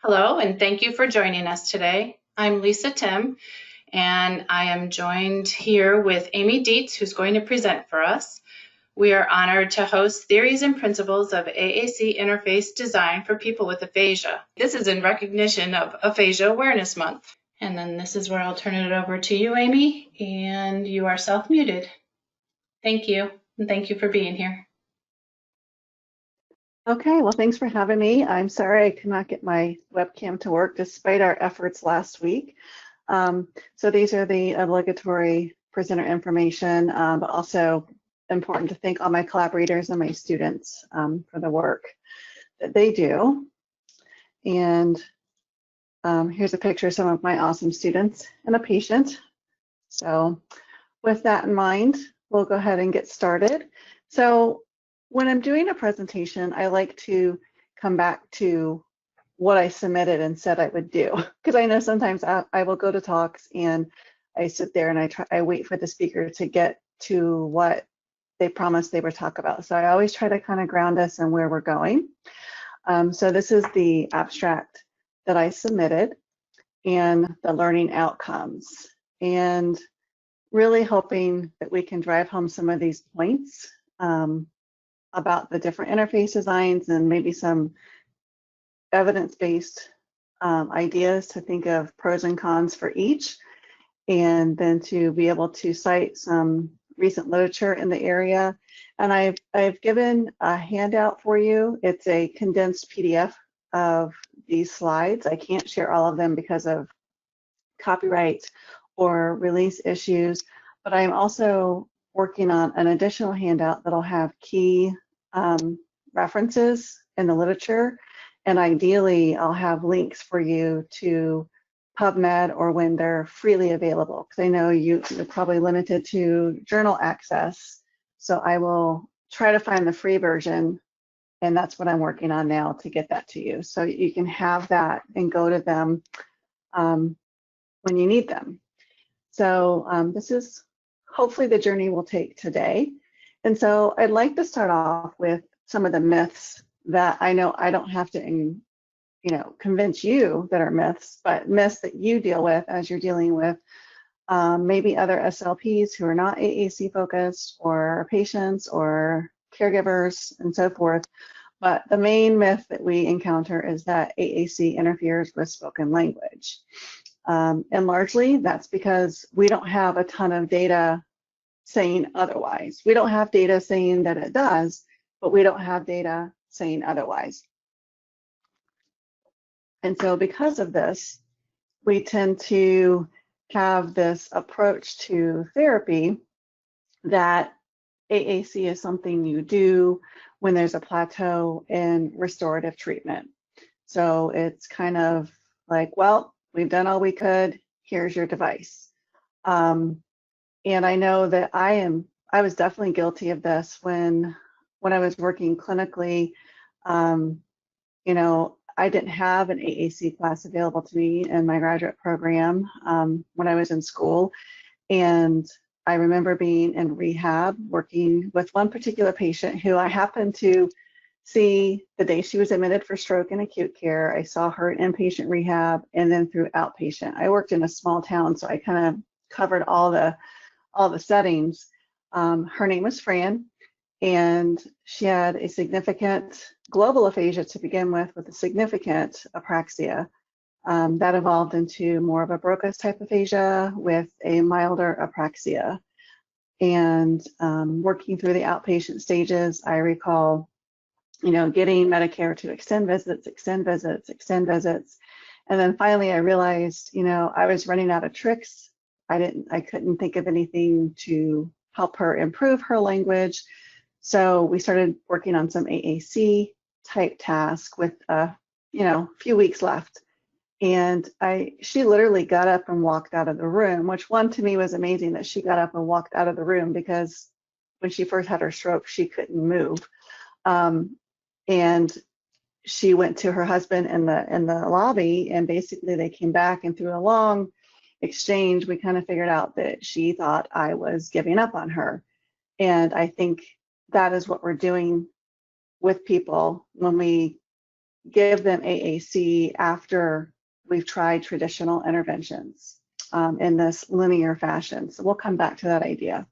Hello, and thank you for joining us today. I'm Lisa Tim, and I am joined here with Aimee Dietz, who's going to present for us. We are honored to host Theories and Principles of AAC Interface Design for People with Aphasia. This is in recognition of Aphasia Awareness Month. And then this is where I'll turn it over to you, Aimee, and you are self-muted. Thank you, and thank you for being here. Okay, well, thanks for having me. I'm sorry I could not get my webcam to work despite our efforts last week. So these are the obligatory presenter information, but also important to thank all my collaborators and my students for the work that they do. And here's a picture of some of my awesome students and a patient. So with that in mind, we'll go ahead and get started. So when I'm doing a presentation, I like to come back to what I submitted and said I would do, because I know sometimes I will go to talks and I sit there and I wait for the speaker to get to what they promised they would talk about. So I always try to kind of ground us in where we're going. So this is the abstract that I submitted and the learning outcomes, and really hoping that we can drive home some of these points about the different interface designs and maybe some evidence-based ideas to think of pros and cons for each, and then to be able to cite some recent literature in the area. And I've given a handout for you. It's a condensed PDF of these slides. I can't share all of them because of copyright or release issues, but I'm also working on an additional handout that'll have key references in the literature, and ideally I'll have links for you to PubMed or when they're freely available, because I know you're probably limited to journal access, so I will try to find the free version, and that's what I'm working on now to get that to you, so you can have that and go to them when you need them. So this is hopefully the journey we'll take today. And so I'd like to start off with some of the myths that I know I don't have to, convince you that are myths, but myths that you deal with as you're dealing with maybe other SLPs who are not AAC focused, or patients or caregivers and so forth. But the main myth that we encounter is that AAC interferes with spoken language. And largely that's because we don't have a ton of data saying otherwise. We don't have data saying that it does, but we don't have data saying otherwise. And so because of this, we tend to have this approach to therapy that AAC is something you do when there's a plateau in restorative treatment. So it's kind of like, well, we've done all we could, here's your device. And I know that I was definitely guilty of this when I was working clinically. I didn't have an AAC class available to me in my graduate program when I was in school. And I remember being in rehab, working with one particular patient who I happened to see the day she was admitted for stroke and acute care. I saw her in inpatient rehab and then through outpatient. I worked in a small town, so I kind of covered all the settings. Her name was Fran, and she had a significant global aphasia to begin with a significant apraxia. That evolved into more of a Broca's type aphasia with a milder apraxia. And working through the outpatient stages, I recall, getting Medicare to extend visits. And then finally I realized, I was running out of tricks. I couldn't think of anything to help her improve her language. So we started working on some AAC type task with a few weeks left. And she literally got up and walked out of the room, which one to me was amazing that she got up and walked out of the room, because when she first had her stroke, she couldn't move. And she went to her husband in the lobby, and basically they came back, and through a long exchange, we kind of figured out that she thought I was giving up on her. And I think that is what we're doing with people when we give them AAC after we've tried traditional interventions in this linear fashion. So we'll come back to that idea.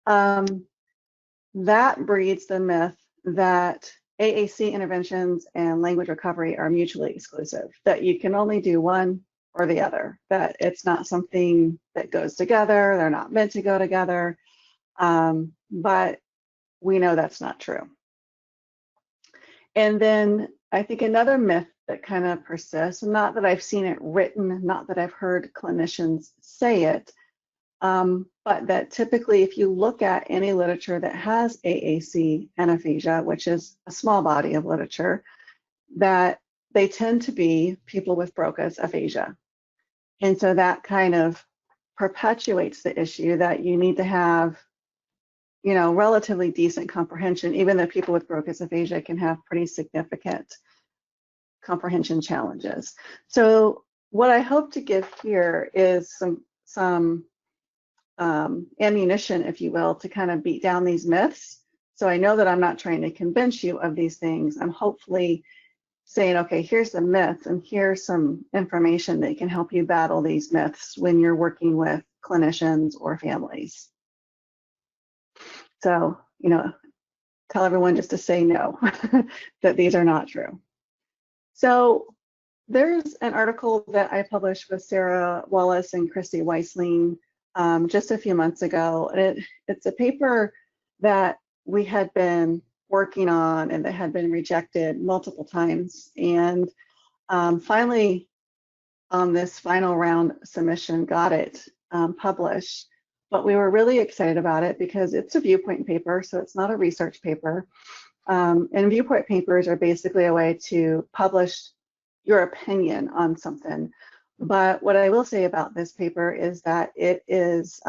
That breeds the myth that AAC interventions and language recovery are mutually exclusive, that you can only do one or the other, that it's not something that goes together, they're not meant to go together, but we know that's not true. And then I think another myth that kind of persists, not that I've seen it written, not that I've heard clinicians say it, but that typically if you look at any literature that has AAC and aphasia, which is a small body of literature, that they tend to be people with Broca's aphasia. And so that kind of perpetuates the issue that you need to have, you know, relatively decent comprehension, even though people with Broca's aphasia can have pretty significant comprehension challenges. So what I hope to give here is some ammunition, if you will, to kind of beat down these myths. So I know that I'm not trying to convince you of these things. I'm hopefully saying, okay, here's the myth and here's some information that can help you battle these myths when you're working with clinicians or families. So, you know, tell everyone just to say no, that these are not true. So there's an article that I published with Sarah Wallace and Christy Weisling just a few months ago. And it's a paper that we had been working on and that had been rejected multiple times. And finally, on this final round submission, got it published. But we were really excited about it because it's a viewpoint paper, so it's not a research paper. And viewpoint papers are basically a way to publish your opinion on something. But what I will say about this paper is that it is,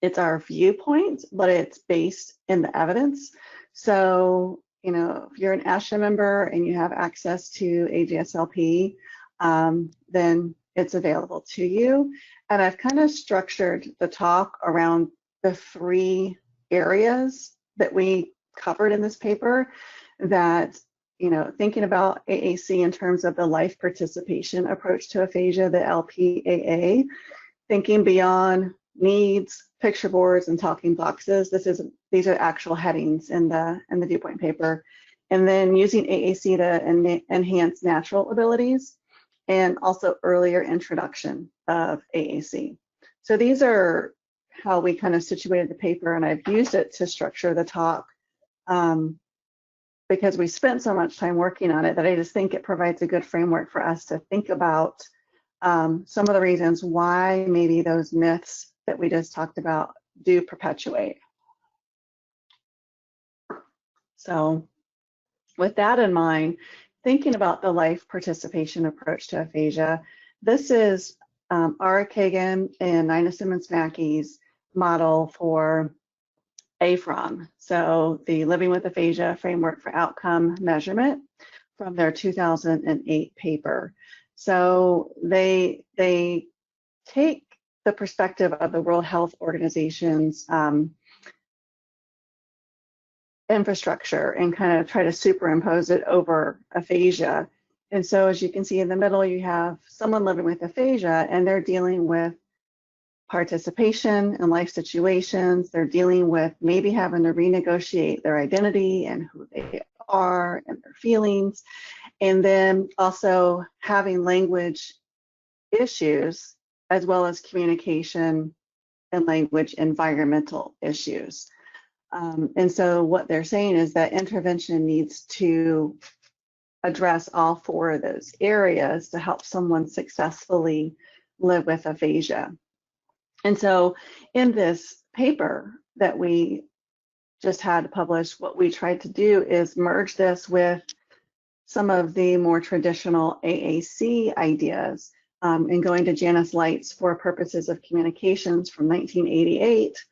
it's our viewpoint, but it's based in the evidence. So, you know, if you're an ASHA member and you have access to AJSLP, then it's available to you. And I've kind of structured the talk around the three areas that we covered in this paper that, you know, thinking about AAC in terms of the life participation approach to aphasia, the LPAA, thinking beyond needs, picture boards, and talking boxes. These are actual headings in the viewpoint paper. And then using AAC to enhance natural abilities, and also earlier introduction of AAC. So these are how we kind of situated the paper, and I've used it to structure the talk because we spent so much time working on it that I just think it provides a good framework for us to think about some of the reasons why maybe those myths that we just talked about do perpetuate. So with that in mind, thinking about the life participation approach to aphasia, this is Ara Kagan and Nina Simmons-Mackey's model for AFROM, so the Living with Aphasia Framework for Outcome Measurement from their 2008 paper. So they take the perspective of the World Health Organization's infrastructure and kind of try to superimpose it over aphasia. And so as you can see in the middle, you have someone living with aphasia and they're dealing with participation in life situations. They're dealing with maybe having to renegotiate their identity and who they are and their feelings. And then also having language issues as well as communication and language environmental issues. And so what they're saying is that intervention needs to address all four of those areas to help someone successfully live with aphasia. And so in this paper that we just had published, what we tried to do is merge this with some of the more traditional AAC ideas, and going to Janice Light's For Purposes of Communications from 1988,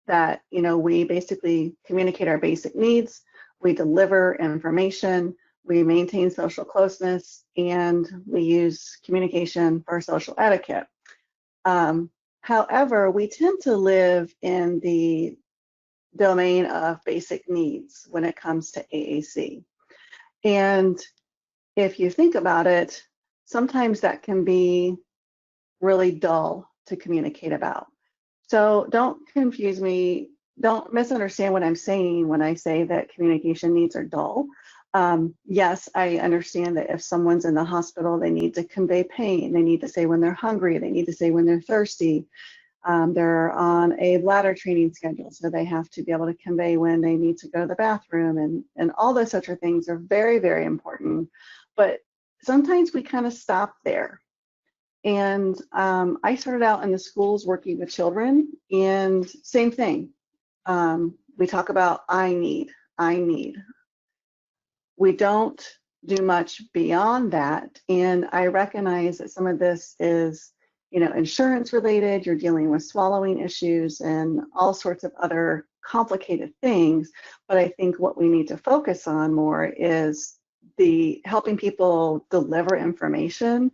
that, you know, we basically communicate our basic needs, we deliver information, we maintain social closeness, and we use communication for social etiquette. However, we tend to live in the domain of basic needs when it comes to AAC. And if you think about it, sometimes that can be really dull to communicate about. So don't confuse me, don't misunderstand what I'm saying when I say that communication needs are dull. Yes, I understand that if someone's in the hospital, they need to convey pain, they need to say when they're hungry, they need to say when they're thirsty. They're on a bladder training schedule, so they have to be able to convey when they need to go to the bathroom, and all those such things are very, very important. But sometimes we kind of stop there. And I started out in the schools working with children, and same thing. We talk about I need. We don't do much beyond that. And I recognize that some of this is, insurance related. You're dealing with swallowing issues and all sorts of other complicated things. But I think what we need to focus on more is the helping people deliver information,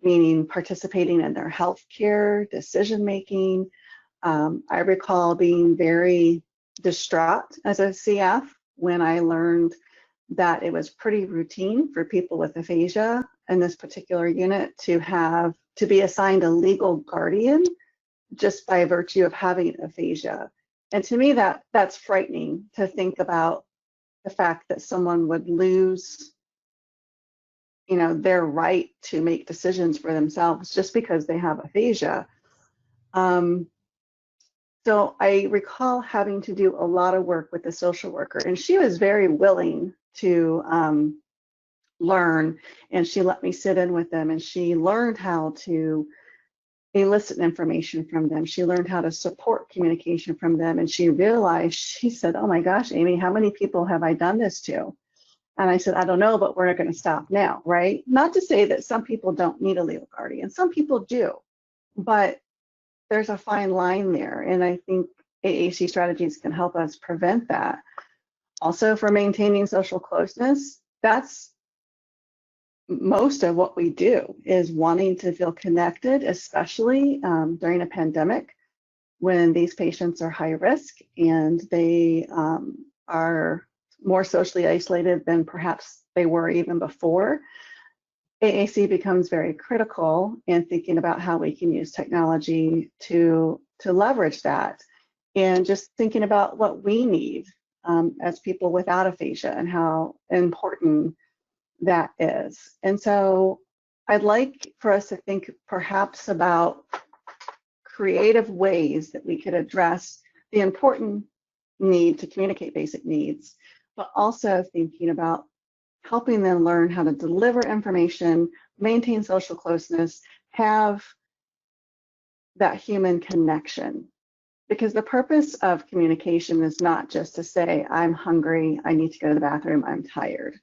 meaning participating in their healthcare decision making. I recall being very distraught as a CF when I learned that it was pretty routine for people with aphasia in this particular unit to be assigned a legal guardian just by virtue of having aphasia. And to me, that's frightening to think about the fact that someone would lose, their right to make decisions for themselves just because they have aphasia. So I recall having to do a lot of work with the social worker, and she was very willing to learn, and she let me sit in with them, and she learned how to elicit information from them. She learned how to support communication from them, and she realized, she said, "Oh my gosh, Aimee, how many people have I done this to?" And I said, "I don't know, but we're not going to stop now," right? Not to say that some people don't need a legal guardian. Some people do, but there's a fine line there, and I think AAC strategies can help us prevent that. Also, for maintaining social closeness, that's most of what we do, is wanting to feel connected, especially during a pandemic when these patients are high risk and they are more socially isolated than perhaps they were even before. AAC becomes very critical in thinking about how we can use technology to leverage that, and just thinking about what we need as people without aphasia and how important that is. And so I'd like for us to think perhaps about creative ways that we could address the important need to communicate basic needs, but also thinking about helping them learn how to deliver information, maintain social closeness, have that human connection. Because the purpose of communication is not just to say, "I'm hungry, I need to go to the bathroom, I'm tired."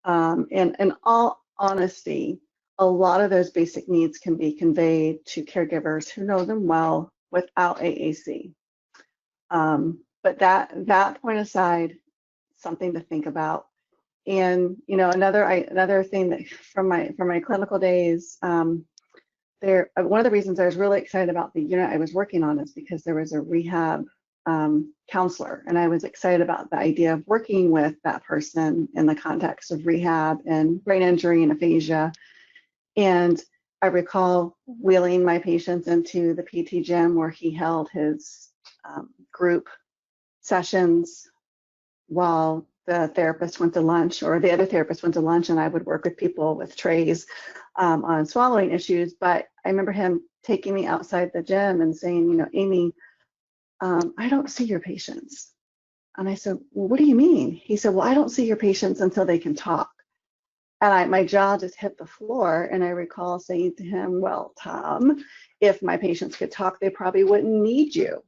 And in all honesty, a lot of those basic needs can be conveyed to caregivers who know them well without AAC. But that point aside, something to think about. And another thing that from my clinical days, one of the reasons I was really excited about the unit I was working on is because there was a rehab counselor, and I was excited about the idea of working with that person in the context of rehab and brain injury and aphasia. And I recall wheeling my patients into the PT gym where he held his group sessions while the therapist went to lunch, or the other therapist went to lunch, and I would work with people with trays on swallowing issues. But I remember him taking me outside the gym and saying, "Aimee, I don't see your patients." And I said, "Well, what do you mean?" He said, "Well, I don't see your patients until they can talk." And my jaw just hit the floor. And I recall saying to him, "Well, Tom, if my patients could talk, they probably wouldn't need you."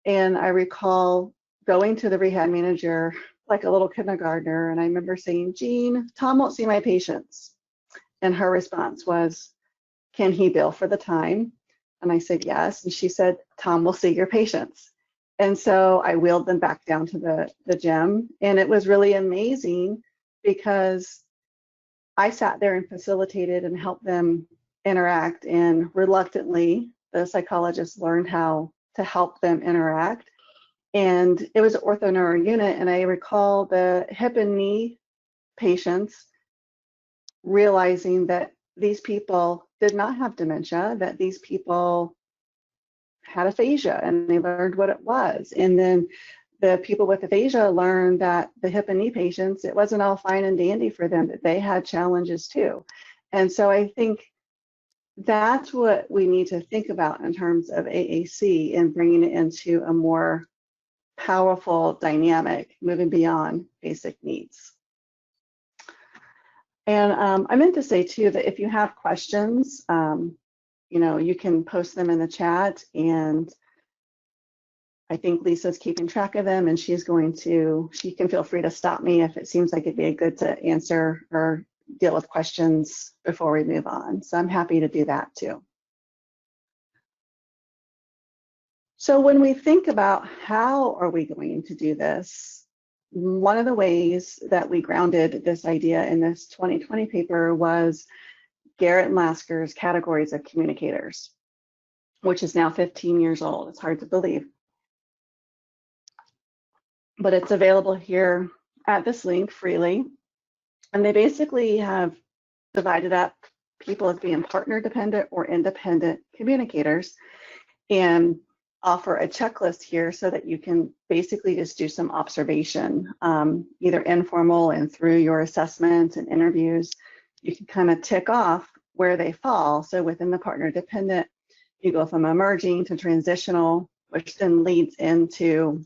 And I recall going to the rehab manager like a little kindergartner, and I remember saying, "Jean, Tom won't see my patients." And her response was, "Can he bill for the time?" And I said, "Yes." And she said, "Tom will see your patients." And so I wheeled them back down to the gym, and it was really amazing because I sat there and facilitated and helped them interact, and reluctantly the psychologist learned how to help them interact. And it was an orthoneuro unit, and I recall the hip and knee patients realizing that these people did not have dementia, that these people had aphasia, and they learned what it was. And then the people with aphasia learned that the hip and knee patients, it wasn't all fine and dandy for them, that they had challenges too. And so I think that's what we need to think about in terms of AAC and bringing it into a more powerful dynamic, moving beyond basic needs. And I meant to say too that if you have questions, you know, you can post them in the chat, and I think Lisa's keeping track of them, and she can feel free to stop me if it seems like it'd be good to answer or deal with questions before we move on. So I'm happy to do that too. So when we think about how are we going to do this, one of the ways that we grounded this idea in this 2020 paper was Garrett and Lasker's Categories of Communicators, which is now 15 years old. It's hard to believe. But it's available here at this link freely. And they basically have divided up people as being partner dependent or independent communicators, and offer a checklist here so that you can basically just do some observation, either informal and through your assessments and interviews. You can kind of tick off where they fall. So within the partner dependent, you go from emerging to transitional, which then leads into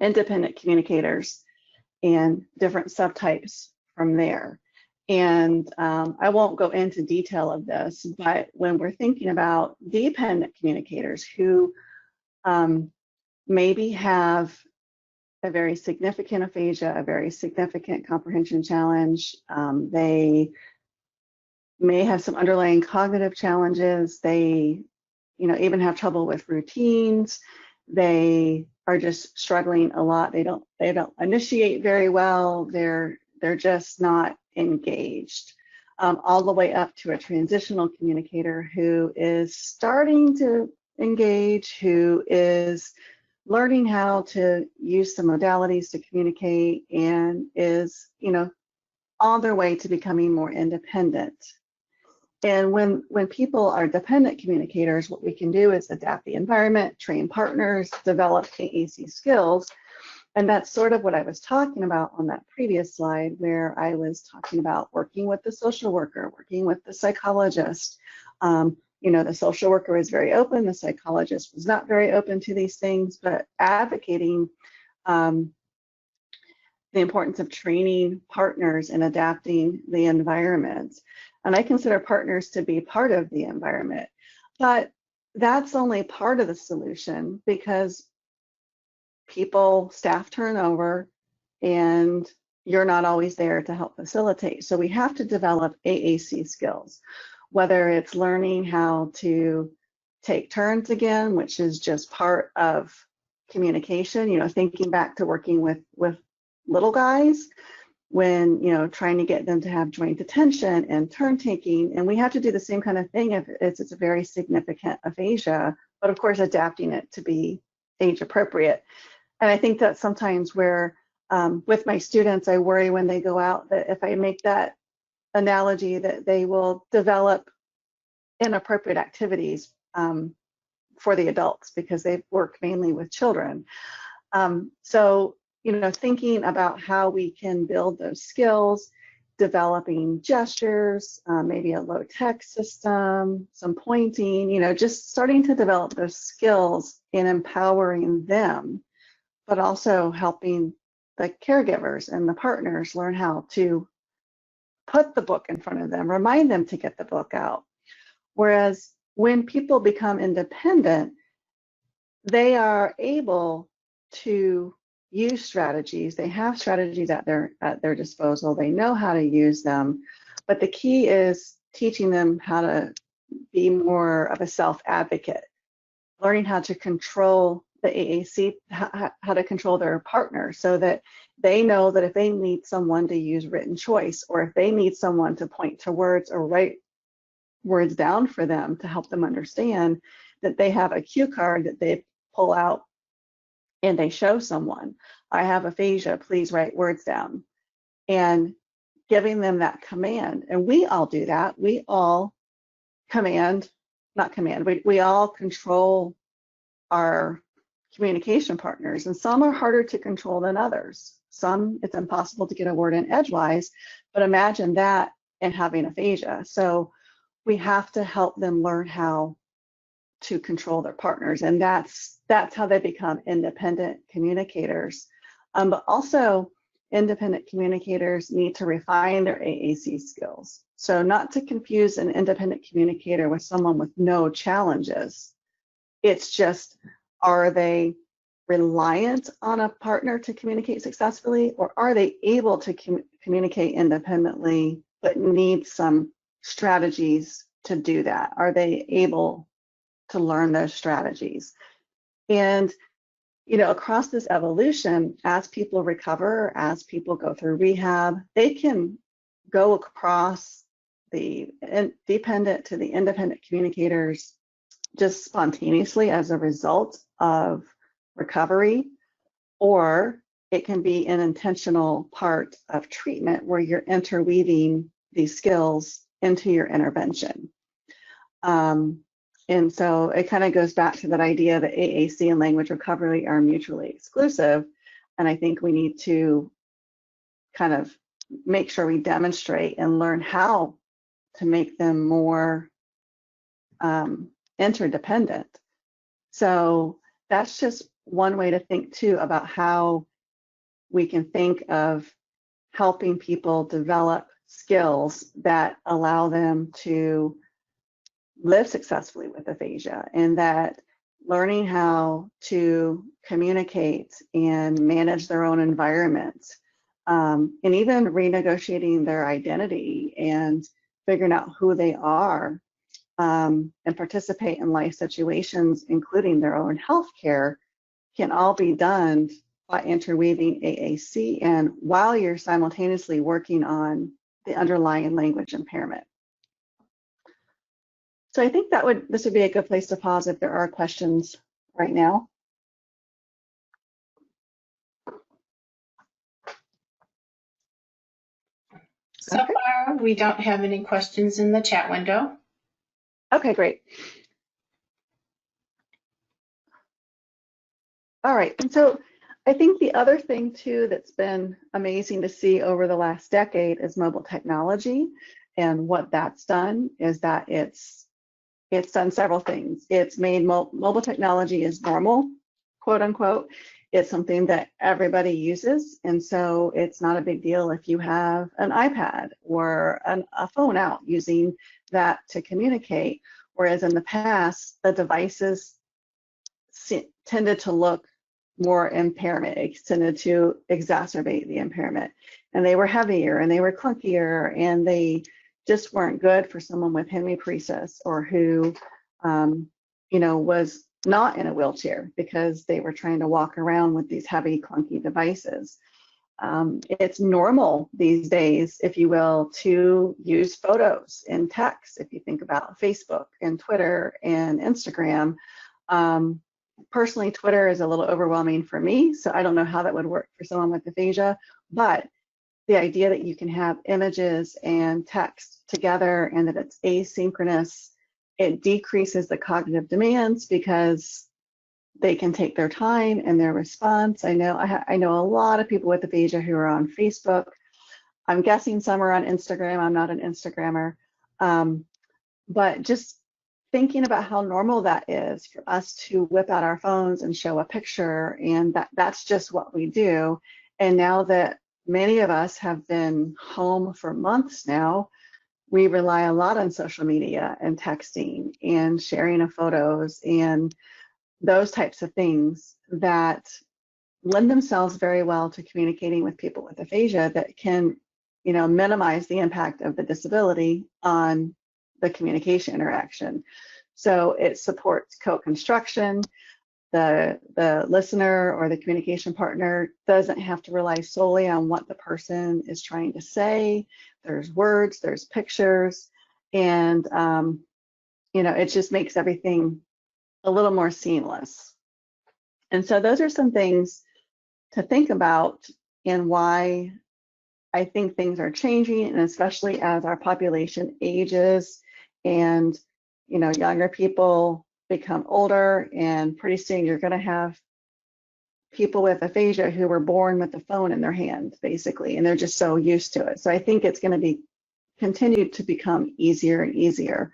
independent communicators and different subtypes from there. And I won't go into detail of this, but when we're thinking about dependent communicators who maybe have a very significant aphasia, a very significant comprehension challenge, they may have some underlying cognitive challenges, they, you know, even have trouble with routines, they are just struggling a lot, they don't initiate very well, they're just not engaged, all the way up to a transitional communicator who is starting to engage, who is learning how to use some modalities to communicate, and is, you know, on their way to becoming more independent. And when people are dependent communicators, what we can do is adapt the environment, train partners, develop AAC skills. And that's sort of what I was talking about on that previous slide, where I was talking about working with the social worker, working with the psychologist. You know, the social worker was very open, the psychologist was not very open to these things, but advocating the importance of training partners and adapting the environment. And I consider partners to be part of the environment, but that's only part of the solution, because staff turnover, and you're not always there to help facilitate. So we have to develop AAC skills, whether it's learning how to take turns again, which is just part of communication, you know, thinking back to working with little guys, when, you know, trying to get them to have joint attention and turn taking. And we have to do the same kind of thing if it's a very significant aphasia, but of course, adapting it to be age appropriate. And I think that's sometimes where, with my students, I worry when they go out that if I make that analogy, that they will develop inappropriate activities for the adults, because they work mainly with children. So, you know, thinking about how we can build those skills, developing gestures, maybe a low tech system, some pointing, you know, just starting to develop those skills and empowering them, but also helping the caregivers and the partners learn how to put the book in front of them, remind them to get the book out. Whereas when people become independent, they are able to use strategies. They have strategies at their disposal. They know how to use them. But the key is teaching them how to be more of a self-advocate, learning how to control the AAC, how to control their partner, so that they know that if they need someone to use written choice, or if they need someone to point to words or write words down for them to help them understand, that they have a cue card that they pull out and they show someone, I have aphasia, please write words down, and giving them that command. And we all do that. We all we all control our communication partners, and some are harder to control than others. Some, it's impossible to get a word in edgewise, but imagine that and having aphasia. So we have to help them learn how to control their partners, and that's how they become independent communicators. But also, independent communicators need to refine their AAC skills. So not to confuse an independent communicator with someone with no challenges. It's just, are they reliant on a partner to communicate successfully, or are they able to communicate independently but need some strategies to do that? Are they able to learn those strategies? And across this evolution, as people recover, as people go through rehab, they can go across the dependent to the independent communicators just spontaneously as a result of recovery, or it can be an intentional part of treatment where you're interweaving these skills into your intervention. And so it kind of goes back to that idea that AAC and language recovery are mutually exclusive. And I think we need to kind of make sure we demonstrate and learn how to make them more interdependent. So that's just one way to think too about how we can think of helping people develop skills that allow them to live successfully with aphasia, and that learning how to communicate and manage their own environment, and even renegotiating their identity and figuring out who they are, and participate in life situations, including their own health care, can all be done by interweaving AAC and while you're simultaneously working on the underlying language impairment. So I think this would be a good place to pause if there are questions right now. So far, we don't have any questions in the chat window. Okay, great. All right, and so I think the other thing too that's been amazing to see over the last decade is mobile technology. And what that's done is that it's done several things. It's made mobile technology is normal, quote unquote. It's something that everybody uses. And so it's not a big deal if you have an iPad or a phone out using that to communicate. Whereas in the past, the devices tended to look more impairment. It tended to exacerbate the impairment. And they were heavier and they were clunkier and they just weren't good for someone with hemiparesis or who, was not in a wheelchair because they were trying to walk around with these heavy, clunky devices. It's normal these days, if you will, to use photos and text. If you think about Facebook and Twitter and Instagram, personally, Twitter is a little overwhelming for me, so I don't know how that would work for someone with aphasia, but the idea that you can have images and text together and that it's asynchronous, it decreases the cognitive demands because they can take their time and their response. I know a lot of people with aphasia who are on Facebook. I'm guessing some are on Instagram. I'm not an Instagrammer. But just thinking about how normal that is for us to whip out our phones and show a picture, and that's just what we do. And now that many of us have been home for months now, we rely a lot on social media and texting and sharing of photos and those types of things that lend themselves very well to communicating with people with aphasia that can, minimize the impact of the disability on the communication interaction. So it supports co-construction. The listener or the communication partner doesn't have to rely solely on what the person is trying to say. There's words, there's pictures, and it just makes everything a little more seamless. And so those are some things to think about and why I think things are changing, and especially as our population ages and, you know, younger people become older, and pretty soon you're going to have people with aphasia who were born with the phone in their hand, basically, and they're just so used to it. So I think it's going to be continue to become easier and easier,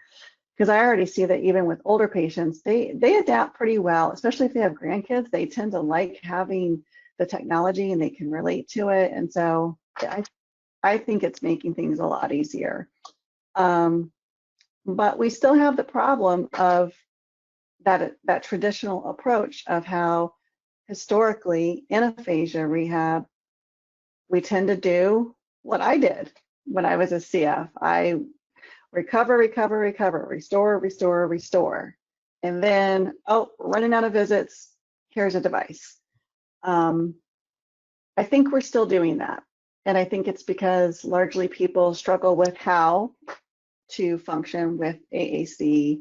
because I already see that even with older patients, they adapt pretty well, especially if they have grandkids. They tend to like having the technology and they can relate to it. And so I think it's making things a lot easier. But we still have the problem of that traditional approach of how historically in aphasia rehab, we tend to do what I did when I was a CF. I recover, recover, recover, restore, restore, restore. And then, oh, we're running out of visits, here's a device. I think we're still doing that. And I think it's because largely people struggle with how to function with AAC,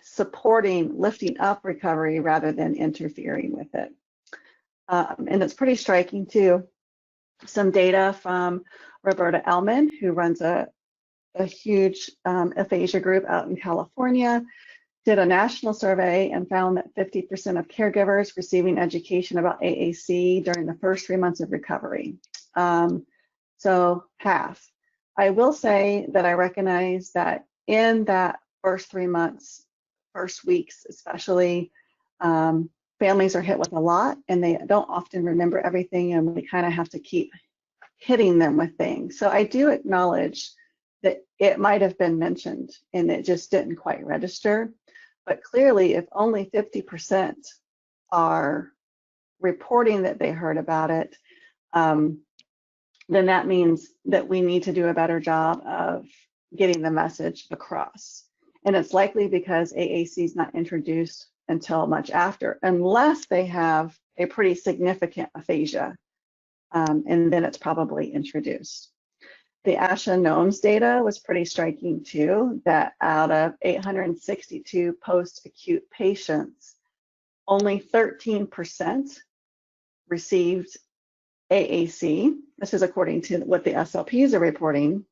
supporting, lifting up recovery rather than interfering with it. And it's pretty striking too. Some data from Roberta Ellman, who runs a huge aphasia group out in California, did a national survey and found that 50% of caregivers receiving education about AAC during the first 3 months of recovery. So half. I will say that I recognize that in that first 3 months, first weeks especially, families are hit with a lot and they don't often remember everything, and we kind of have to keep hitting them with things. So I do acknowledge that it might have been mentioned and it just didn't quite register. But clearly, if only 50% are reporting that they heard about it, then that means that we need to do a better job of getting the message across. And it's likely because AAC is not introduced until much after, unless they have a pretty significant aphasia, and then it's probably introduced. The ASHA NOMS data was pretty striking too, that out of 862 post-acute patients, only 13% received AAC. This is according to what the SLPs are reporting.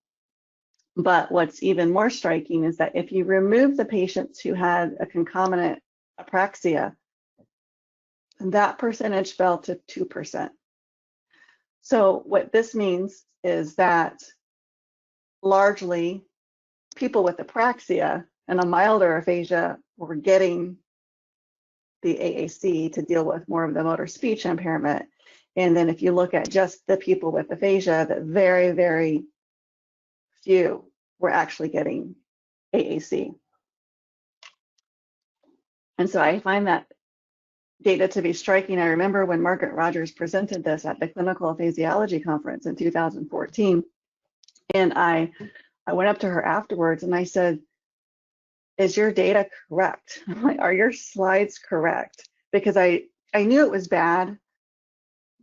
But what's even more striking is that if you remove the patients who had a concomitant apraxia, that percentage fell to 2%. So what this means is that largely people with apraxia and a milder aphasia were getting the AAC to deal with more of the motor speech impairment. And then if you look at just the people with aphasia, that very, very few were actually getting AAC. And so I find that data to be striking. I remember when Margaret Rogers presented this at the Clinical Aphasiology Conference in 2014, and I went up to her afterwards and I said, is your data correct? I'm like, are your slides correct? Because I knew it was bad,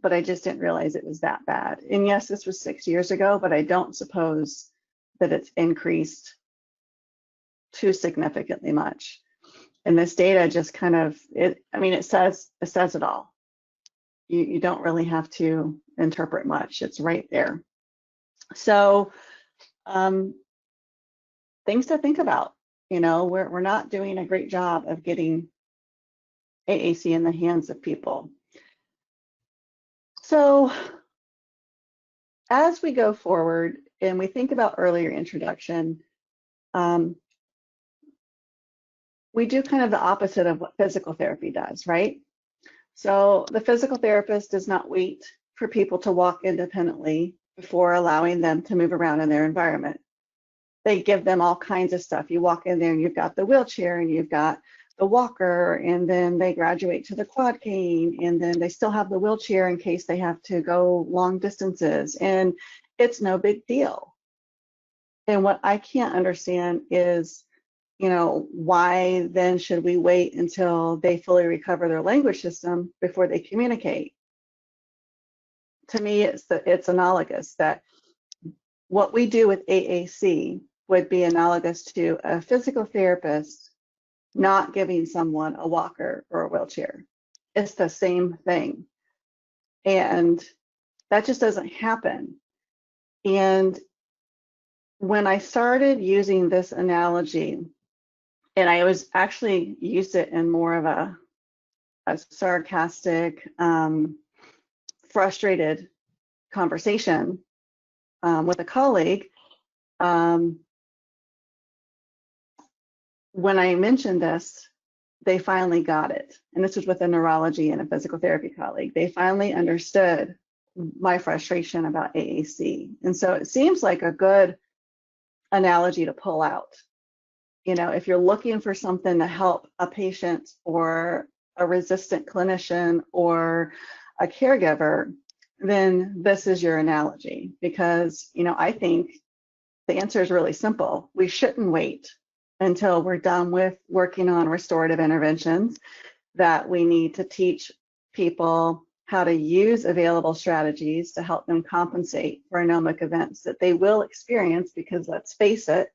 but I just didn't realize it was that bad. And yes, this was 6 years ago, but I don't suppose that it's increased too significantly much. And this data just kind of, it says it all. You don't really have to interpret much. It's right there. So things to think about. You know, we're not doing a great job of getting AAC in the hands of people. So as we go forward and we think about earlier introduction, we do kind of the opposite of what physical therapy does, right? So the physical therapist does not wait for people to walk independently before allowing them to move around in their environment. They give them all kinds of stuff. You walk in there and you've got the wheelchair and you've got the walker, and then they graduate to the quad cane, and then they still have the wheelchair in case they have to go long distances, and it's no big deal. And what I can't understand is, you know, why then should we wait until they fully recover their language system before they communicate? To me, it's analogous that what we do with AAC would be analogous to a physical therapist not giving someone a walker or a wheelchair. It's the same thing. And that just doesn't happen. And when I started using this analogy, and I was actually used it in more of a sarcastic, frustrated conversation with a colleague, when I mentioned this, they finally got it. And this was with a neurology and a physical therapy colleague. They finally understood my frustration about AAC. And so it seems like a good analogy to pull out. You know, if you're looking for something to help a patient or a resistant clinician or a caregiver, then this is your analogy. Because, you know, I think the answer is really simple. We shouldn't wait until we're done with working on restorative interventions, that we need to teach people how to use available strategies to help them compensate for anomic events that they will experience, because let's face it,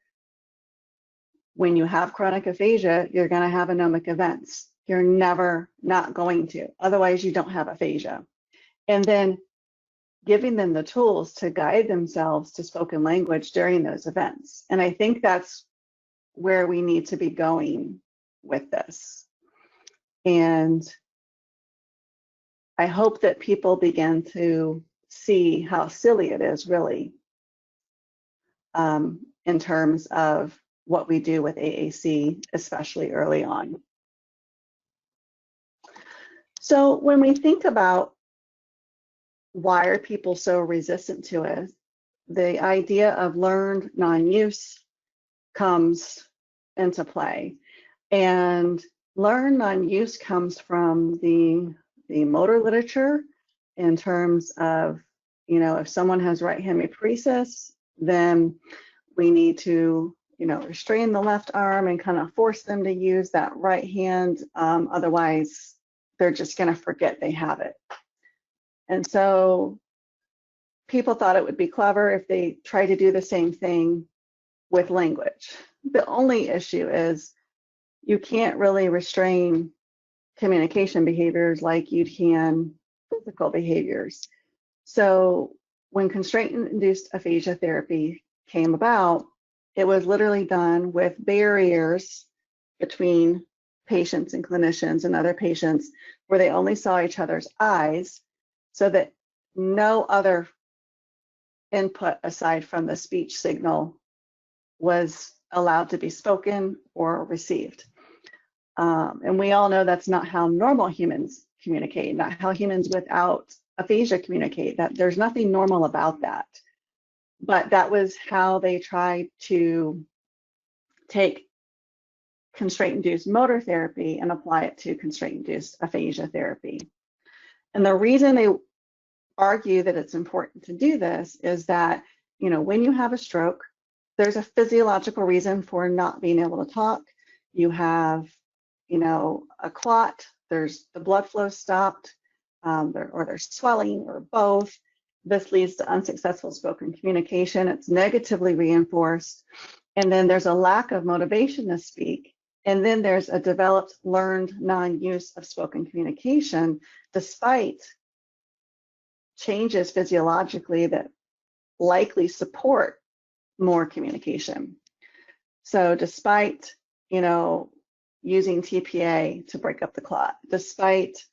when you have chronic aphasia, you're going to have anomic events. You're never not going to. Otherwise, you don't have aphasia. And then giving them the tools to guide themselves to spoken language during those events. And I think that's where we need to be going with this. And I hope that people begin to see how silly it is, really, in terms of what we do with AAC, especially early on. So when we think about why are people so resistant to it, the idea of learned non-use comes into play. And learned non-use comes from the motor literature in terms of, you know, if someone has right hemiparesis, then we need to, you know, restrain the left arm and kind of force them to use that right hand. Otherwise, they're just going to forget they have it. And so people thought it would be clever if they try to do the same thing with language. The only issue is you can't really restrain communication behaviors like you can physical behaviors. So when constraint-induced aphasia therapy came about, it was literally done with barriers between patients and clinicians and other patients, where they only saw each other's eyes, so that no other input aside from the speech signal was allowed to be spoken or received. And we all know that's not how normal humans communicate, not how humans without aphasia communicate, that there's nothing normal about that. But that was how they tried to take constraint-induced motor therapy and apply it to constraint-induced aphasia therapy. And the reason they argue that it's important to do this is that, you know, when you have a stroke, there's a physiological reason for not being able to talk. You have, you know, a clot, there's the blood flow stopped, or there's swelling, or both. This leads to unsuccessful spoken communication. It's negatively reinforced. And then there's a lack of motivation to speak. And then there's a developed learned non-use of spoken communication, despite changes physiologically that likely support more communication. So despite, you know, using TPA to break up the clot, despite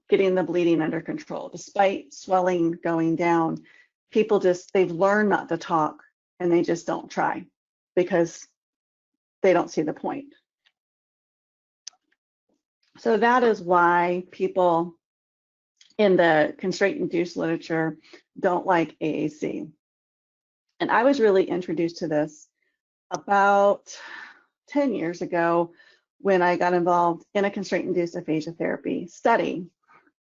getting the bleeding under control, despite swelling going down, people they've learned not to talk, and they just don't try because they don't see the point. So that is why people in the constraint-induced literature don't like AAC. And I was really introduced to this about 10 years ago when I got involved in a constraint-induced aphasia therapy study,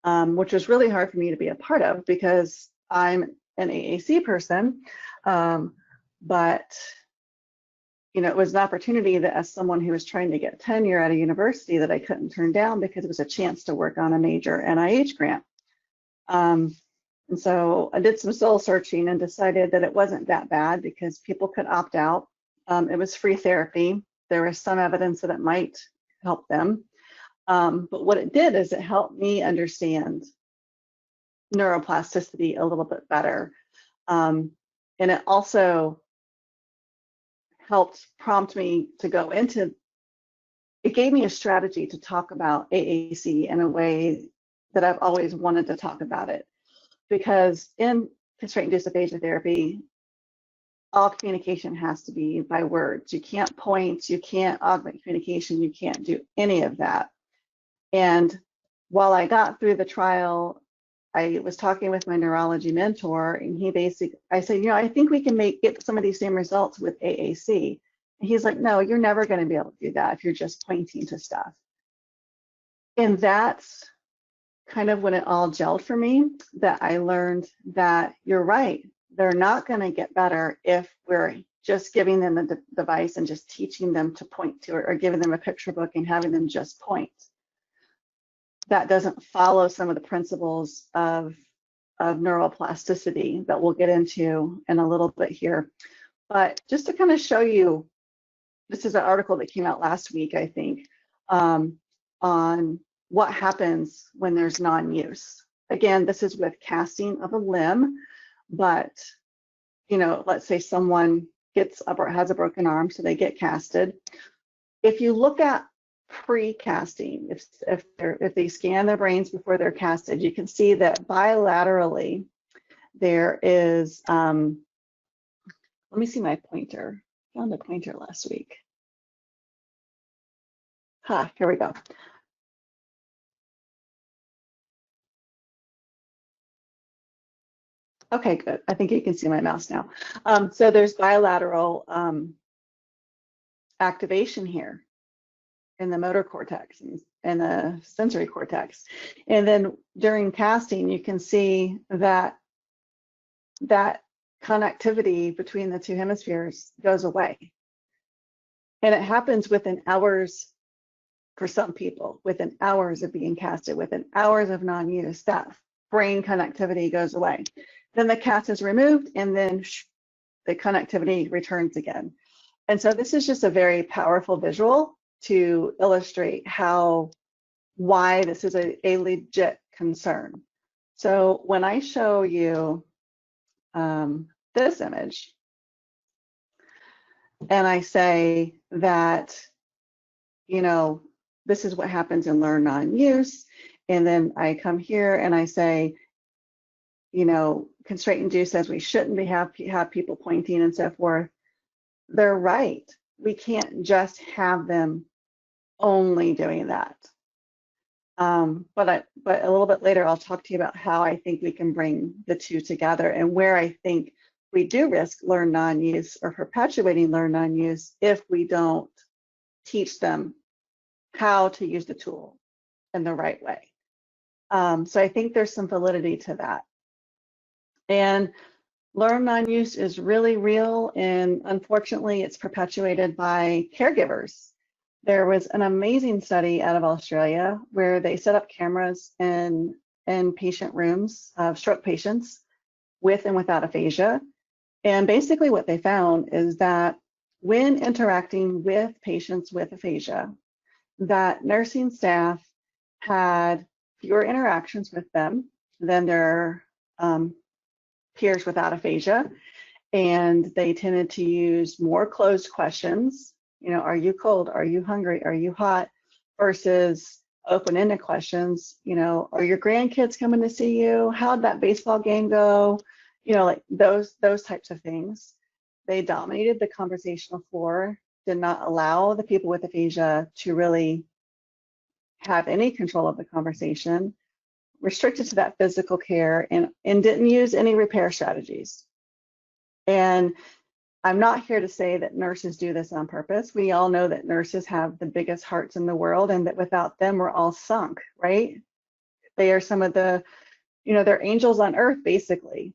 which was really hard for me to be a part of because I'm an AAC person. But you know, it was an opportunity that, as someone who was trying to get tenure at a university, that I couldn't turn down because it was a chance to work on a major NIH grant. And so I did some soul searching and decided that it wasn't that bad because people could opt out. It was free therapy. there was some evidence that it might help them. But what it did is it helped me understand neuroplasticity a little bit better. And it also helped prompt me to go into, it gave me a strategy to talk about AAC in a way that I've always wanted to talk about it. Because in constraint-induced aphasia therapy, all communication has to be by words. You can't point, you can't augment communication, you can't do any of that. And while I got through the trial, I was talking with my neurology mentor, and I said, you know, I think we can get some of these same results with AAC. And he's like, no, you're never going to be able to do that if you're just pointing to stuff. And that's kind of when it all gelled for me, that I learned that you're right. They're not going to get better if we're just giving them the device and just teaching them to point to it, or giving them a picture book and having them just point. That doesn't follow some of the principles of neuroplasticity that we'll get into in a little bit here. But just to kind of show you, this is an article that came out last week, I think, on what happens when there's non-use. Again, this is with casting of a limb, but, you know, let's say someone has a broken arm, so they get casted. If you look at pre-casting, if they scan their brains before they're casted, you can see that bilaterally there is, let me see my pointer. I found a pointer last week. Here we go. Okay, good. I think you can see my mouse now. So there's bilateral activation here in the motor cortex and the sensory cortex. And then during casting, you can see that connectivity between the two hemispheres goes away. And it happens within hours for some people, within hours of being casted, within hours of non-use, that brain connectivity goes away. Then the cast is removed, and then the connectivity returns again. And so this is just a very powerful visual to illustrate why this is a legit concern. So when I show you this image, and I say that, you know, this is what happens in learn non-use, and then I come here and I say, you know, constraint induced says we shouldn't have people pointing and so forth. They're right. We can't just have them only doing that. But a little bit later, I'll talk to you about how I think we can bring the two together, and where I think we do risk learn non-use or perpetuating learn non-use if we don't teach them how to use the tool in the right way. So I think there's some validity to that. And learn non-use is really real, and unfortunately it's perpetuated by caregivers. There was an amazing study out of Australia where they set up cameras in patient rooms of stroke patients with and without aphasia. And basically what they found is that when interacting with patients with aphasia, that nursing staff had fewer interactions with them than their peers without aphasia, and they tended to use more closed questions. You know, are you cold? Are you hungry? Are you hot? Versus open-ended questions. You know, are your grandkids coming to see you? How'd that baseball game go? You know, like those types of things. They dominated the conversational floor, did not allow the people with aphasia to really have any control of the conversation, restricted to that physical care, and didn't use any repair strategies. And I'm not here to say that nurses do this on purpose. We all know that nurses have the biggest hearts in the world, and that without them, we're all sunk, right? They are some of the, you know, they're angels on earth, basically.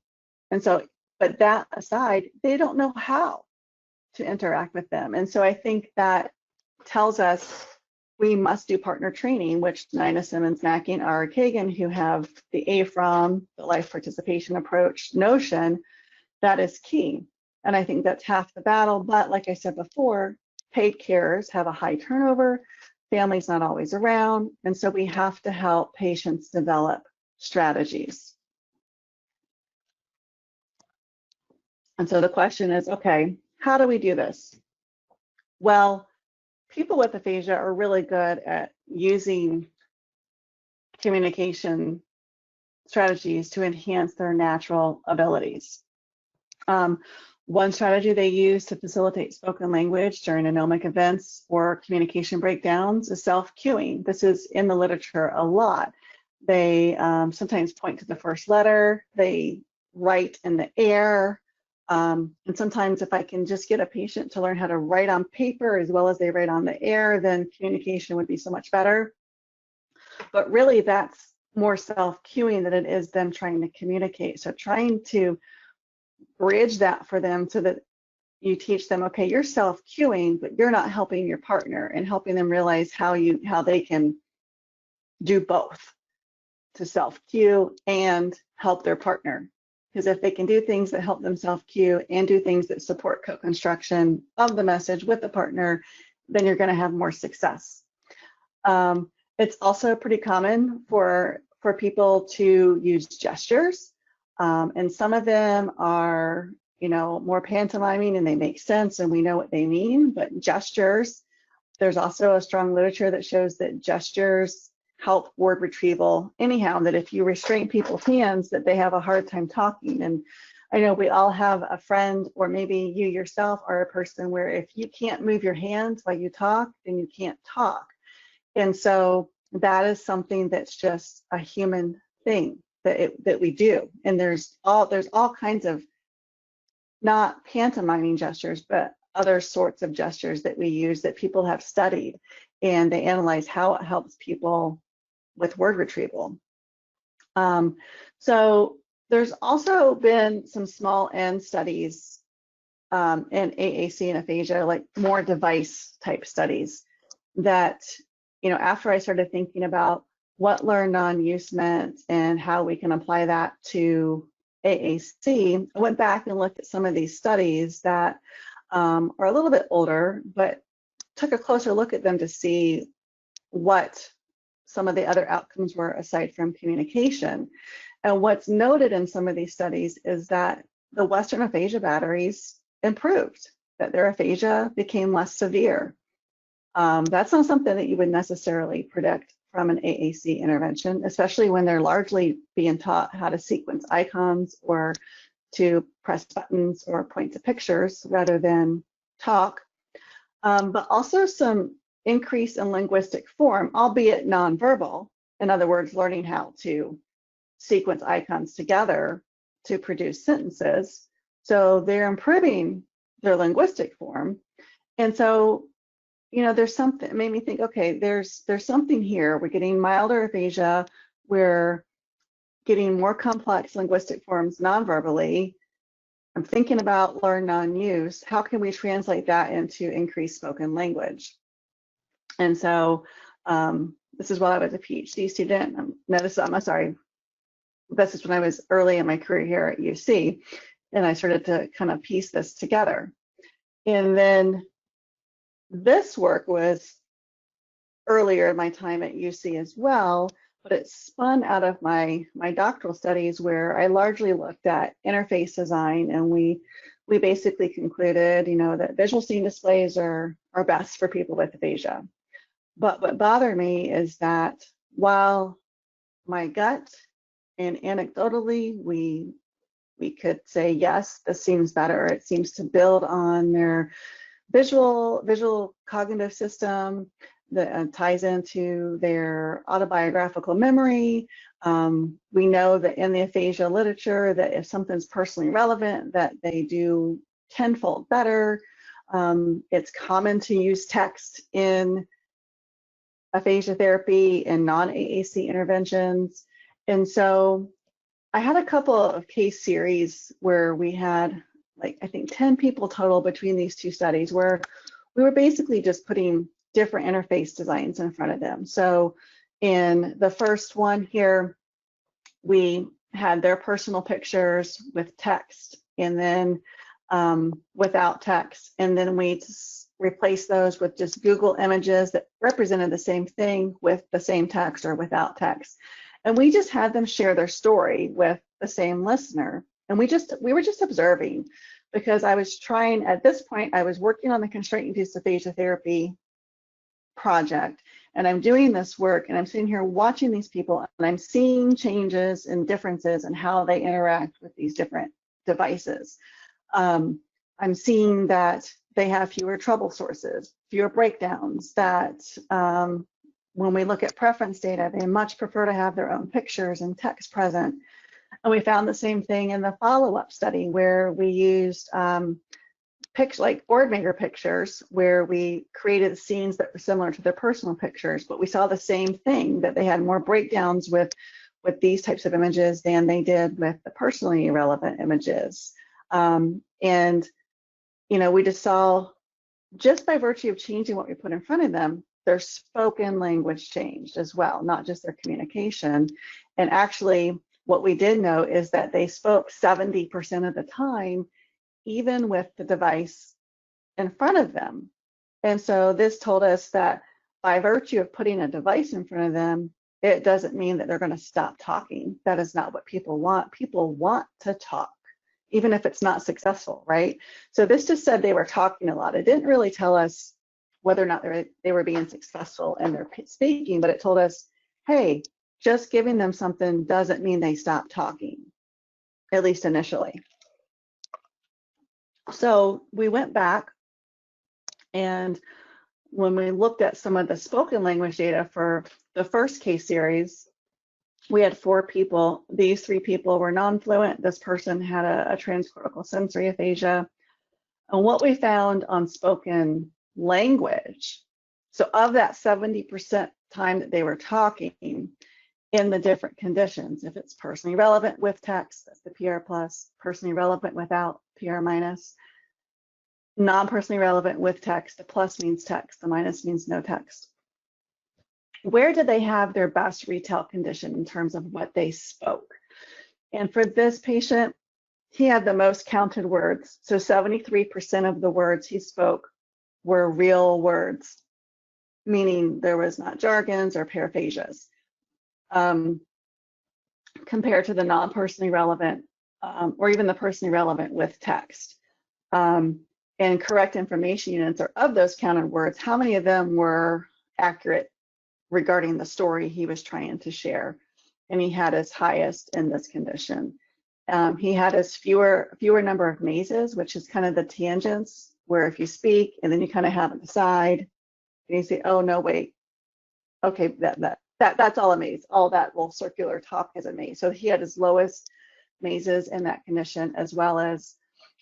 And so, but that aside, they don't know how to interact with them. And so I think that tells us we must do partner training, which Nina Simmons-Mackey and Ara Kagan, who have the AFROM, the life participation approach notion, that is key. And I think that's half the battle. But like I said before, paid carers have a high turnover, family's not always around, and so we have to help patients develop strategies. And so the question is, okay, how do we do this? Well, people with aphasia are really good at using communication strategies to enhance their natural abilities. One strategy they use to facilitate spoken language during anomic events or communication breakdowns is self-cueing. This is in the literature a lot. They sometimes point to the first letter, they write in the air, and sometimes if I can just get a patient to learn how to write on paper as well as they write on the air, then communication would be so much better. But really that's more self-cueing than it is them trying to communicate. So trying to bridge that for them so that you teach them, okay, you're self-cueing, but you're not helping your partner, and helping them realize how they can do both, to self-cue and help their partner. Because if they can do things that help them self-cue and do things that support co-construction of the message with the partner, then you're going to have more success. It's also pretty common for people to use gestures. And some of them are, more pantomiming and they make sense and we know what they mean, but gestures, there's also a strong literature that shows that gestures help word retrieval anyhow, that if you restrain people's hands, that they have a hard time talking. And I know we all have a friend, or maybe you yourself are a person where if you can't move your hands while you talk, then you can't talk. And so that is something that's just a human thing that we do. And there's all kinds of, not pantomiming gestures, but other sorts of gestures that we use that people have studied, and they analyze how it helps people with word retrieval. So there's also been some small N studies in AAC and aphasia, like more device type studies that, after I started thinking about what learned non-use meant and how we can apply that to AAC, I went back and looked at some of these studies that are a little bit older, but took a closer look at them to see what some of the other outcomes were aside from communication. And what's noted in some of these studies is that the Western aphasia batteries improved, that their aphasia became less severe. That's not something that you would necessarily predict from an AAC intervention, especially when they're largely being taught how to sequence icons or to press buttons or point to pictures rather than talk. But also some increase in linguistic form, albeit nonverbal. In other words, learning how to sequence icons together to produce sentences. So they're improving their linguistic form. And so, there's something, it made me think, okay, there's something here. We're getting milder aphasia. We're getting more complex linguistic forms non-verbally. I'm thinking about learn non-use. How can we translate that into increased spoken language? And so this is while I was a PhD student. This is when I was early in my career here at UC, and I started to kind of piece this together. And then this work was earlier in my time at UC as well, but it spun out of my doctoral studies where I largely looked at interface design, and we basically concluded, that visual scene displays are best for people with aphasia. But what bothered me is that while my gut and anecdotally we could say, yes, this seems better, it seems to build on their visual cognitive system that ties into their autobiographical memory. We know that in the aphasia literature that if something's personally relevant, that they do tenfold better. It's common to use text in aphasia therapy and non-AAC interventions. And so I had a couple of case series where we had, I think 10 people total between these two studies, where we were basically just putting different interface designs in front of them. So in the first one here, we had their personal pictures with text, and then without text. And then we replace those with just Google images that represented the same thing with the same text or without text. And we just had them share their story with the same listener. And we were just observing, because I was trying, at this point, I was working on the constraint-induced aphasia therapy project, and I'm doing this work, and I'm sitting here watching these people, and I'm seeing changes and differences in how they interact with these different devices. I'm seeing that they have fewer trouble sources, fewer breakdowns, that when we look at preference data, they much prefer to have their own pictures and text present. And we found the same thing in the follow-up study, where we used like board maker pictures, where we created scenes that were similar to their personal pictures, but we saw the same thing, that they had more breakdowns with these types of images than they did with the personally relevant images. And, you know, we just saw, just by virtue of changing what we put in front of them, their spoken language changed as well, not just their communication. And actually, what we did know is that they spoke 70% of the time, even with the device in front of them. And so this told us that by virtue of putting a device in front of them, it doesn't mean that they're going to stop talking. That is not what people want. People want to talk, even if it's not successful, right? So this just said they were talking a lot. It didn't really tell us whether or not they were being successful in their speaking, but it told us, hey, just giving them something doesn't mean they stop talking, at least initially. So we went back, and when we looked at some of the spoken language data for the first case series, we had 4 people. These 3 people were non-fluent. This person had a transcortical sensory aphasia. And what we found on spoken language, so of that 70% time that they were talking in the different conditions, if it's personally relevant with text, that's the PR plus, personally relevant without, PR minus, non-personally relevant with text, the plus means text, the minus means no text. Where did they have their best retail condition in terms of what they spoke? And for this patient, he had the most counted words. So 73% of the words he spoke were real words, meaning there was not jargons or paraphasias, compared to the non-personally relevant or even the personally relevant with text. And correct information units, or of those counted words, how many of them were accurate regarding the story he was trying to share? And he had his highest in this condition. He had his fewer number of mazes, which is kind of the tangents, where if you speak and then you kind of have it aside, and you say, oh no, wait, okay, that's all a maze. All that little circular talk is a maze. So he had his lowest mazes in that condition, as well as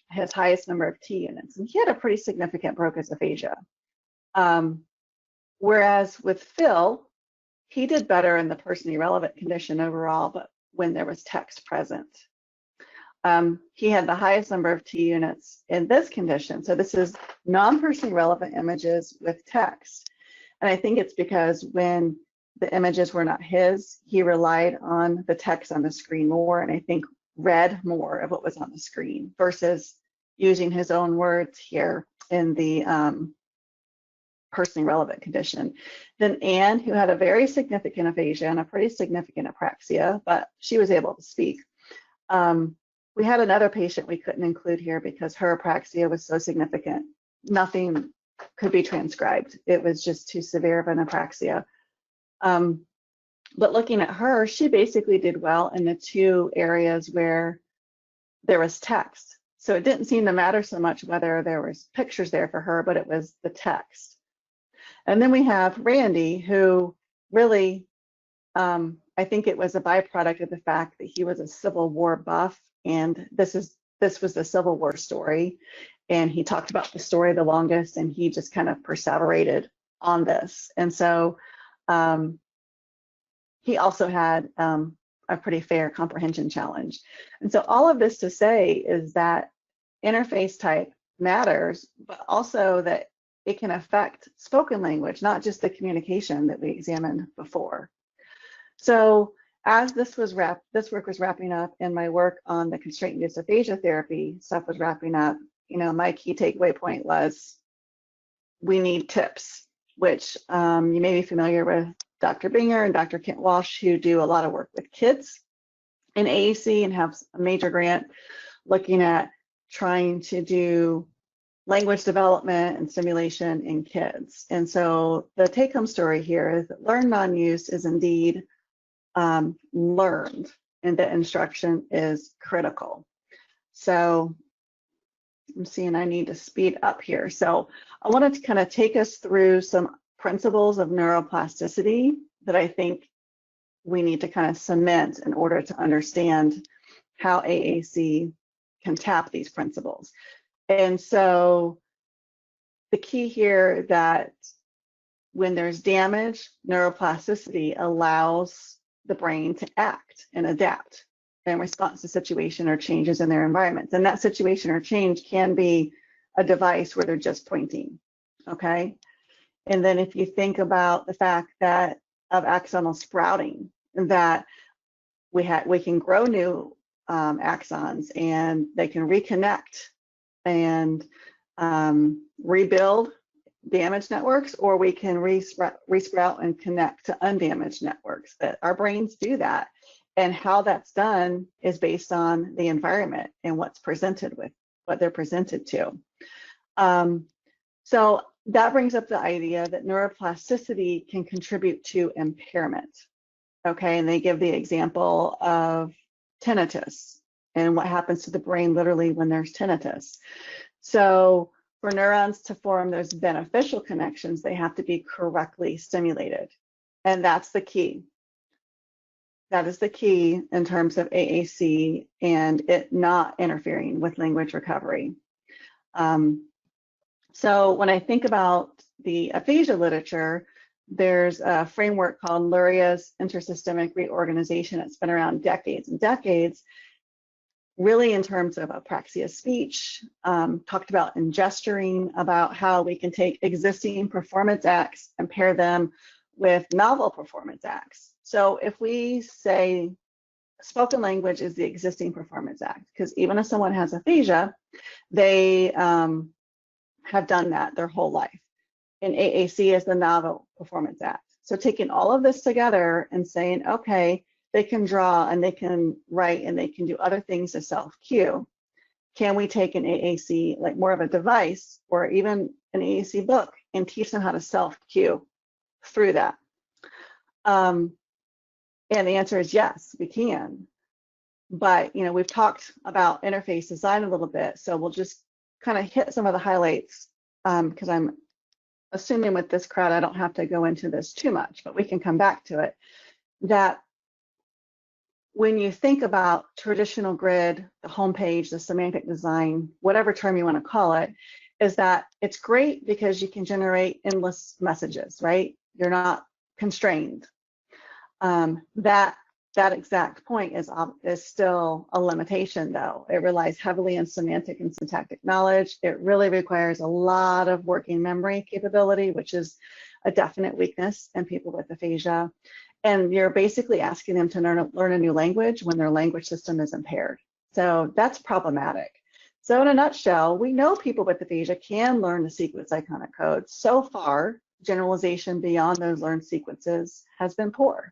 his highest number of T units. And he had a pretty significant Broca's aphasia. Whereas with Phil, he did better in the personally relevant condition overall, but when there was text present. He had the highest number of T units in this condition. So this is non-personally relevant images with text. And I think it's because when the images were not his, he relied on the text on the screen more, and I think read more of what was on the screen versus using his own words here in the personally relevant condition. Then Anne, who had a very significant aphasia and a pretty significant apraxia, but she was able to speak. We had another patient we couldn't include here because her apraxia was so significant. Nothing could be transcribed. It was just too severe of an apraxia. But looking at her, she basically did well in the 2 areas where there was text. So it didn't seem to matter so much whether there was pictures there for her, but it was the text. And then we have Randy, who really, I think it was a byproduct of the fact that he was a Civil War buff, and this was the Civil War story, and he talked about the story the longest, and he just kind of perseverated on this. And so he also had a pretty fair comprehension challenge. And so all of this to say is that interface type matters, but also that it can affect spoken language, not just the communication that we examined before. So as this work was wrapping up, and my work on the constraint-induced aphasia therapy stuff was wrapping up, you know, my key takeaway point was we need tips, which you may be familiar with Dr. Binger and Dr. Kent Walsh, who do a lot of work with kids in AAC and have a major grant looking at trying to do language development and stimulation in kids. And so the take-home story here is that learned non-use is indeed learned, and that instruction is critical. So I'm seeing I need to speed up here. So I wanted to kind of take us through some principles of neuroplasticity that I think we need to kind of cement in order to understand how AAC can tap these principles. And so the key here that when there's damage, neuroplasticity allows the brain to act and adapt in response to situation or changes in their environments. And that situation or change can be a device where they're just pointing, okay? And then if you think about the fact that of axonal sprouting, that we can grow new axons and they can reconnect and rebuild damaged networks, or we can resprout and connect to undamaged networks. That our brains do that. And how that's done is based on the environment and what's presented with, what they're presented to. So that brings up the idea that neuroplasticity can contribute to impairment. Okay, and they give the example of tinnitus and what happens to the brain literally when there's tinnitus. So for neurons to form those beneficial connections, they have to be correctly stimulated. And that's the key. That is the key in terms of AAC and it not interfering with language recovery. So when I think about the aphasia literature, there's a framework called Luria's intersystemic reorganization. It's been around decades and decades, really in terms of apraxia speech, talked about in gesturing, about how we can take existing performance acts and pair them with novel performance acts. So if we say spoken language is the existing performance act, because even if someone has aphasia, they have done that their whole life. And AAC is the novel performance act. So taking all of this together and saying, okay, they can draw and they can write and they can do other things to self-cue. Can we take an AAC, like more of a device or even an AAC book, and teach them how to self-cue through that? And the answer is yes, we can. But we've talked about interface design a little bit, so we'll just kind of hit some of the highlights because I'm assuming with this crowd I don't have to go into this too much, but we can come back to it. That when you think about traditional grid, the homepage, the semantic design, whatever term you want to call it, is that it's great because you can generate endless messages, right? You're not constrained. That exact point is still a limitation, though. It relies heavily on semantic and syntactic knowledge. It really requires a lot of working memory capability, which is a definite weakness in people with aphasia. And you're basically asking them to learn a new language when their language system is impaired. So that's problematic. So in a nutshell, we know people with aphasia can learn the sequence iconic codes. So far, generalization beyond those learned sequences has been poor.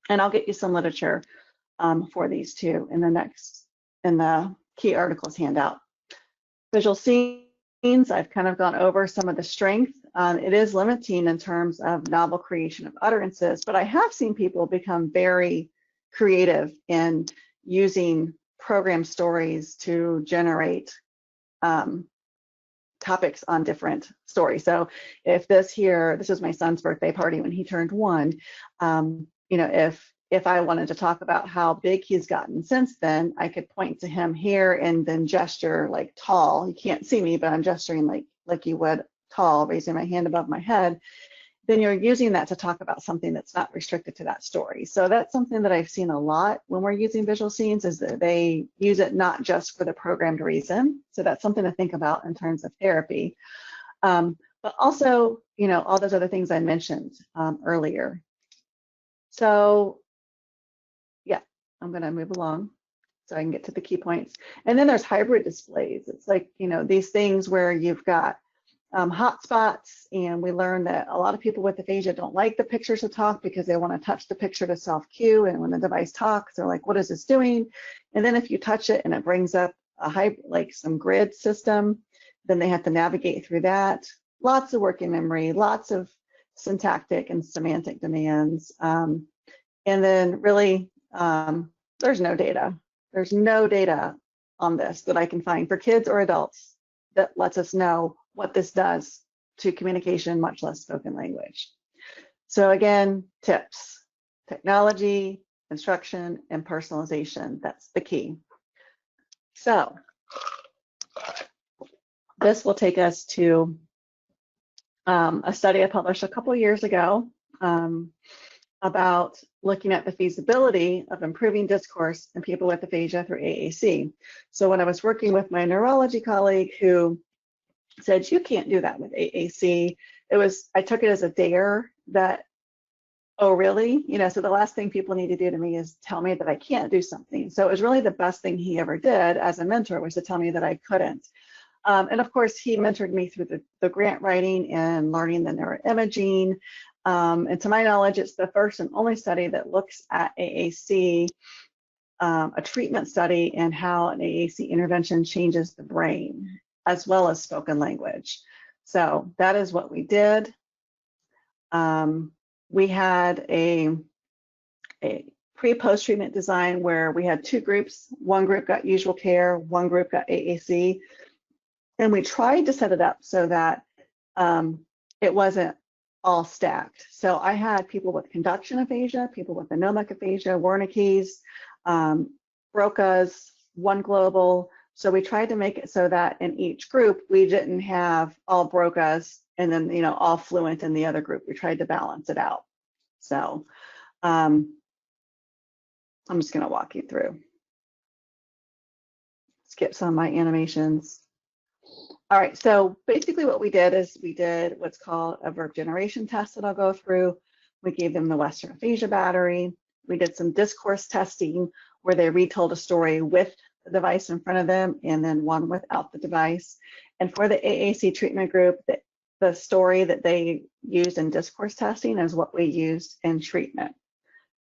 And I'll get you some literature for these two in the key articles handout. Visual scenes, I've kind of gone over some of the strength. It is limiting in terms of novel creation of utterances, but I have seen people become very creative in using program stories to generate topics on different stories. So if this was my son's birthday party when he turned 1, if I wanted to talk about how big he's gotten since then, I could point to him here and then gesture like tall. You can't see me, but I'm gesturing like you would tall, raising my hand above my head. Then you're using that to talk about something that's not restricted to that story. So that's something that I've seen a lot when we're using visual scenes, is that they use it not just for the programmed reason. So that's something to think about in terms of therapy. But also, all those other things I mentioned earlier. So yeah, I'm going to move along so I can get to the key points. And then there's hybrid displays. It's like, these things where you've got hotspots, and we learned that a lot of people with aphasia don't like the pictures to talk because they want to touch the picture to self-cue, and when the device talks, they're like, what is this doing? And then if you touch it and it brings up like some grid system, then they have to navigate through that. Lots of working memory, lots of syntactic and semantic demands. And then really, there's no data. There's no data on this that I can find for kids or adults that lets us know what this does to communication, much less spoken language. So again, tips: technology, instruction, and personalization. That's the key. So this will take us to a study I published a couple years ago about looking at the feasibility of improving discourse in people with aphasia through AAC. So when I was working with my neurology colleague who said, you can't do that with AAC, I took it as a dare that, oh, really? You know, so the last thing people need to do to me is tell me that I can't do something. So it was really the best thing he ever did as a mentor, was to tell me that I couldn't. And of course, he mentored me through the grant writing and learning the neuroimaging. And to my knowledge, it's the first and only study that looks at AAC, a treatment study, and how an AAC intervention changes the brain, as well as spoken language. So that is what we did. We had a pre-post treatment design where we had two groups. One group got usual care, one group got AAC. And we tried to set it up so that it wasn't all stacked. So I had people with conduction aphasia, people with anomic aphasia, Wernicke's, Broca's, one global. So we tried to make it so that in each group, we didn't have all Broca's and then, you know, all fluent in the other group. We tried to balance it out. So I'm just going to walk you through. Skip some of my animations. All right, so basically what we did is we did what's called a verb generation test that I'll go through. We gave them the Western Aphasia Battery. We did some discourse testing where they retold a story with the device in front of them and then one without the device. And for the AAC treatment group, the story that they used in discourse testing is what we used in treatment.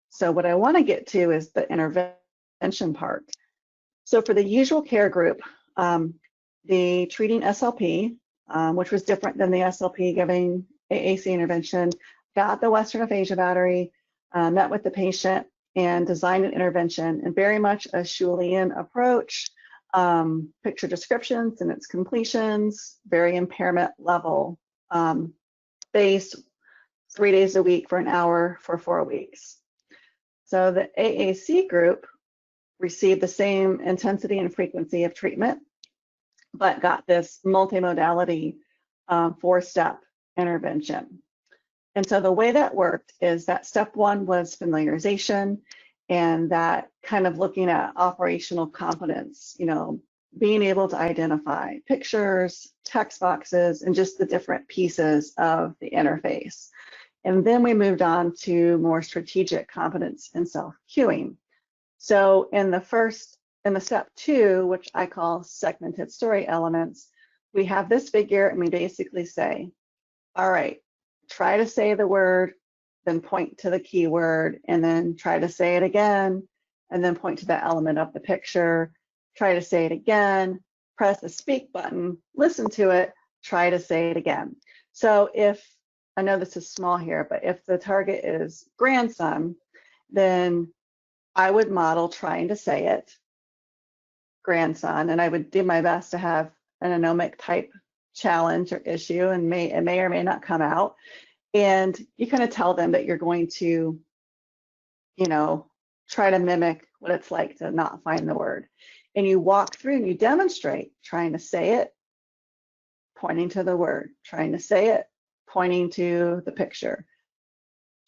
So what I want to get to is the intervention part. So for the usual care group, the treating SLP, which was different than the SLP giving AAC intervention, got the Western Aphasia Battery, met with the patient, and designed an intervention, and very much a Schulian approach, picture descriptions and its completions, very impairment level based, 3 days a week for an hour for 4 weeks. So the AAC group received the same intensity and frequency of treatment, but got this multimodality 4-step intervention. And so the way that worked is that step 1 was familiarization, and that kind of looking at operational competence, you know, being able to identify pictures, text boxes, and just the different pieces of the interface. And then we moved on to more strategic competence and self-cueing. So in the step 2, which I call segmented story elements, we have this figure and we basically say, all right, try to say the word, then point to the keyword, and then try to say it again, and then point to the element of the picture, try to say it again, press the speak button, listen to it, try to say it again. So if, I know this is small here, but if the target is grandson, then I would model trying to say it, grandson, and I would do my best to have an anomic type challenge or issue, and it may or may not come out. And you kind of tell them that you're going to, you know, try to mimic what it's like to not find the word. And you walk through and you demonstrate trying to say it, pointing to the word, trying to say it, pointing to the picture,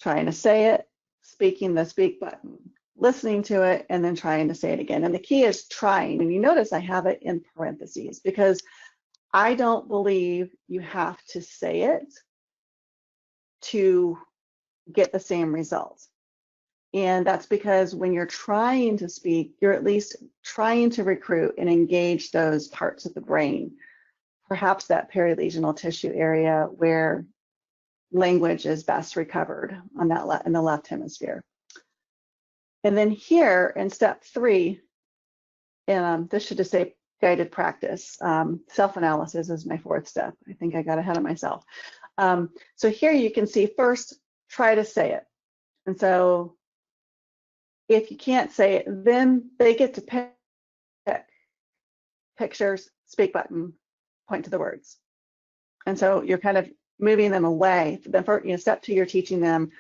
trying to say it, speaking the speak button, listening to it, and then trying to say it again. And the key is trying. And you notice I have it in parentheses because I don't believe you have to say it to get the same result. And that's because when you're trying to speak, you're at least trying to recruit and engage those parts of the brain, perhaps that perilesional tissue area where language is best recovered on that in the left hemisphere. And then here in step 3, and this should just say guided practice. Self-analysis is my 4th step. I think I got ahead of myself. So here you can see first, try to say it. And so if you can't say it, then they get to pick pictures, speak button, point to the words. And so you're kind of moving them away. Then for, step 2, you're teaching them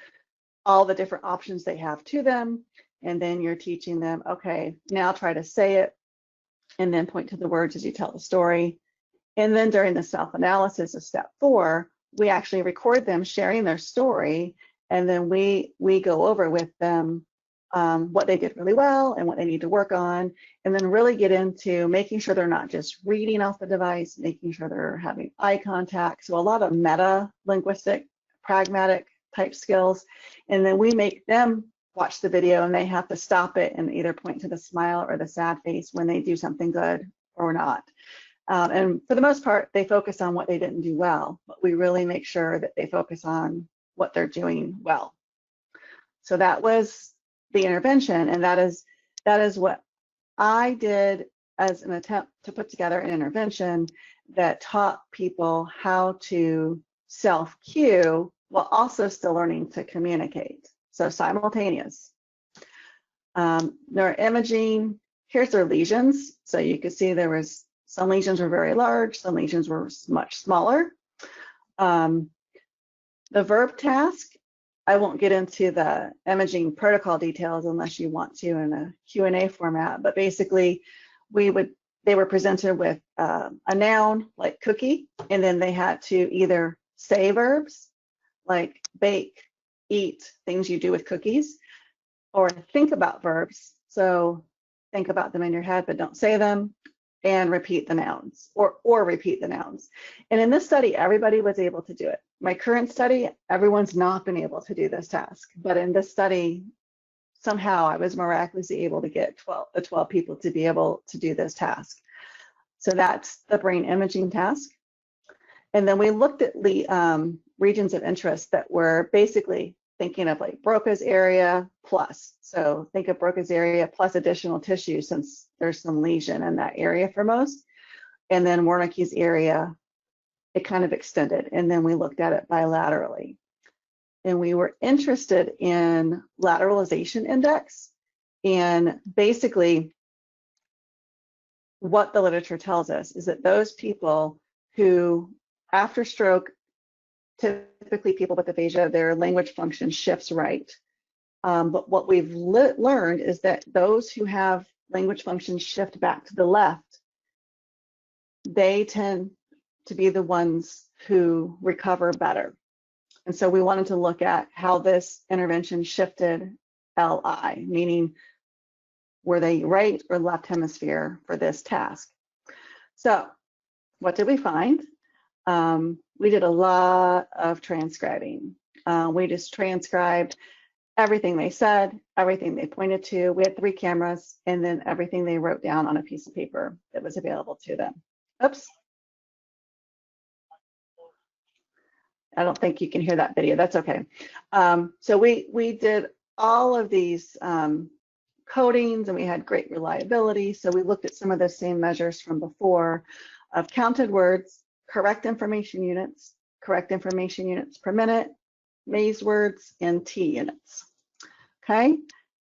all the different options they have to them. And then you're teaching them, okay, now try to say it, and then point to the words as you tell the story. And then during the self-analysis of step 4, we actually record them sharing their story, and then we go over with them what they did really well and what they need to work on, and then really get into making sure they're not just reading off the device, making sure they're having eye contact. So a lot of meta-linguistic, pragmatic type skills. And then we make them watch the video, and they have to stop it and either point to the smile or the sad face when they do something good or not. And for the most part, they focus on what they didn't do well, but we really make sure that they focus on what they're doing well. So that was the intervention, and that is what I did as an attempt to put together an intervention that taught people how to self-cue while also still learning to communicate. So simultaneous. Neuroimaging, here's their lesions. So you can see there was some lesions were very large, some lesions were much smaller. The verb task, I won't get into the imaging protocol details unless you want to in a Q&A format, but basically they were presented with a noun like cookie, and then they had to either say verbs like bake, eat, things you do with cookies, or think about verbs. So think about them in your head, but don't say them, and repeat the nouns, or repeat the nouns. And in this study, everybody was able to do it. My current study, everyone's not been able to do this task, but in this study, somehow I was miraculously able to get 12 people to be able to do this task. So that's the brain imaging task. And then we looked at the regions of interest that were basically thinking of like Broca's area plus. So think of Broca's area plus additional tissue since there's some lesion in that area for most. And then Wernicke's area, it kind of extended. And then we looked at it bilaterally. And we were interested in lateralization index. And basically what the literature tells us is that those people who after stroke, typically people with aphasia, their language function shifts right. But what we've learned is that those who have language function shift back to the left, they tend to be the ones who recover better. And so we wanted to look at how this intervention shifted LI, meaning were they right or left hemisphere for this task. So what did we find? We did a lot of transcribing. We just transcribed everything they said, everything they pointed to. We had 3 cameras, and then everything they wrote down on a piece of paper that was available to them. Oops. I don't think you can hear that video. That's okay. So we did all of these codings, and we had great reliability. So we looked at some of the same measures from before of counted words, correct information units per minute, maze words, and T units. Okay,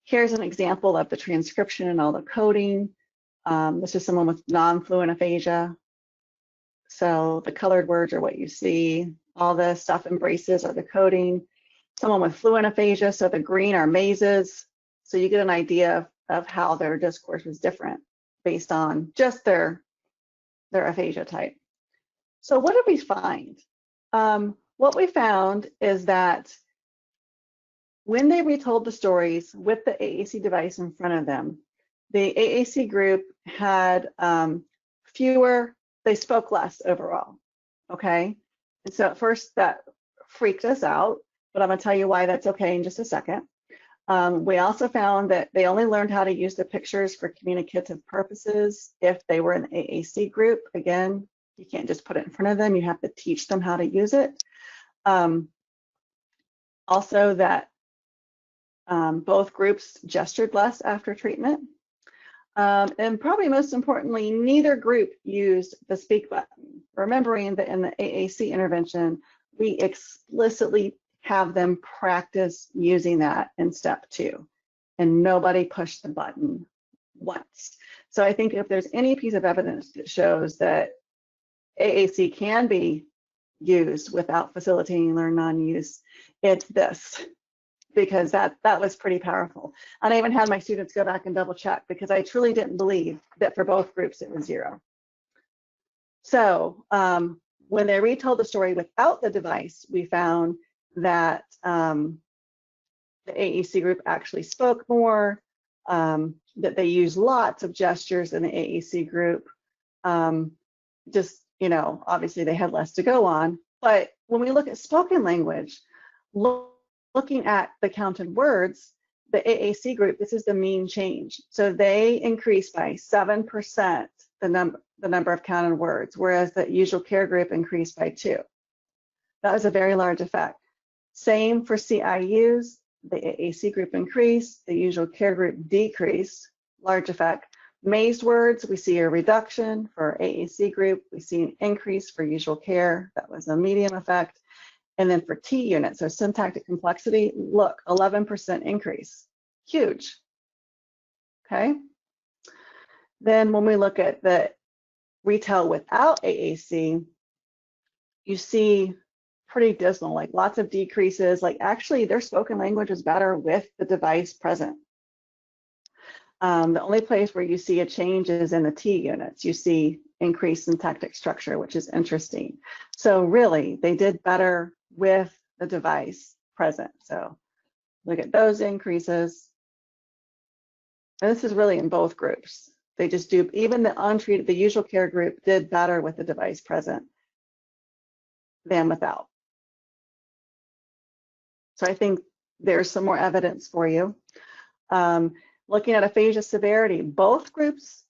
here's an example of the transcription and all the coding. This is someone with non-fluent aphasia. So the colored words are what you see. All the stuff in braces are the coding. Someone with fluent aphasia, so the green are mazes. So you get an idea of how their discourse was different based on just their aphasia type. So what did we find? What we found is that when they retold the stories with the AAC device in front of them, the AAC group had they spoke less overall, okay? And so at first that freaked us out, but I'm gonna tell you why that's okay in just a second. We also found that they only learned how to use the pictures for communicative purposes if they were in the AAC group. Again, You can't just put it in front of them. You have to teach them how to use it. Also that both groups gestured less after treatment. And probably most importantly, neither group used the speak button. Remembering that in the AAC intervention, we explicitly have them practice using that in step 2, and nobody pushed the button once. So I think if there's any piece of evidence that shows that AAC can be used without facilitating learn non-use, it's this, because that was pretty powerful. And I even had my students go back and double check because I truly didn't believe that for both groups it was 0. So when they retold the story without the device, we found that the AAC group actually spoke more, that they used lots of gestures in the AAC group. Just, you know, obviously they had less to go on. But when we look at spoken language, looking at the counted words, the AAC group, this is the mean change. So they increased by 7% the number of counted words, whereas the usual care group increased by 2. That was a very large effect. Same for CIUs, the AAC group increased, the usual care group decreased, large effect. Mazed words, we see a reduction for AAC group, we see an increase for usual care, that was a medium effect. And then for T units, so syntactic complexity, look, 11% increase, huge, okay? Then when we look at the retell without AAC, you see pretty dismal, like lots of decreases, like actually their spoken language is better with the device present. The only place where you see a change is in the T units. You see increased syntactic structure, which is interesting. So really, they did better with the device present. So look at those increases. And this is really in both groups. They just do, even the untreated, the usual care group did better with the device present than without. So I think there's some more evidence for you. Looking at aphasia severity, both groups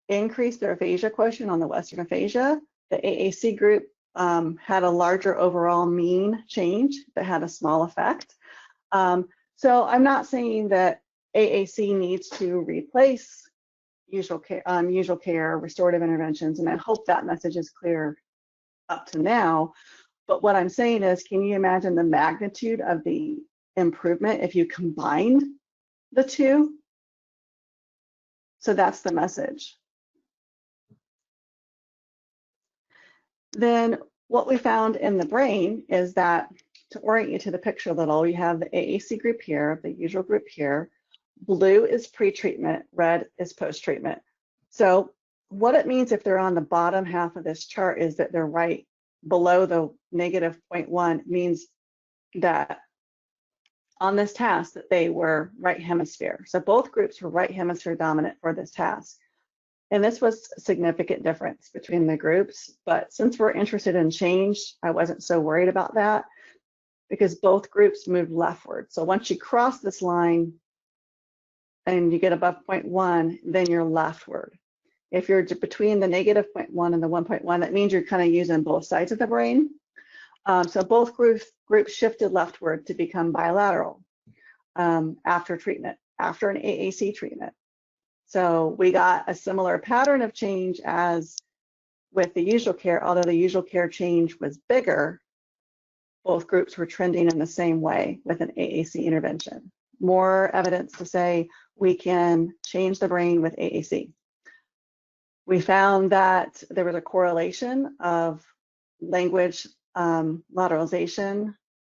increased their aphasia quotient on the Western aphasia. The AAC group had a larger overall mean change that had a small effect. So I'm not saying that AAC needs to replace usual care, restorative interventions, and I hope that message is clear up to now. But what I'm saying is, can you imagine the magnitude of the improvement if you combined the two? So that's the message. Then what we found in the brain is that, to orient you to the picture a little, you have the AAC group here, the usual group here. Blue is pre-treatment, red is post-treatment. So what it means if they're on the bottom half of this chart is that they're right below the negative 0.1, means that on this task that they were right hemisphere. So both groups were right hemisphere dominant for this task. And this was a significant difference between the groups. But since we're interested in change, I wasn't so worried about that because both groups moved leftward. So once you cross this line and you get above 0.1, then you're leftward. If you're between the negative 0.1 and the 1.1, that means you're kind of using both sides of the brain. So both groups shifted leftward to become bilateral after treatment, after an AAC treatment. So we got a similar pattern of change as with the usual care, although the usual care change was bigger, both groups were trending in the same way with an AAC intervention. More evidence to say we can change the brain with AAC. We found that there was a correlation of language lateralization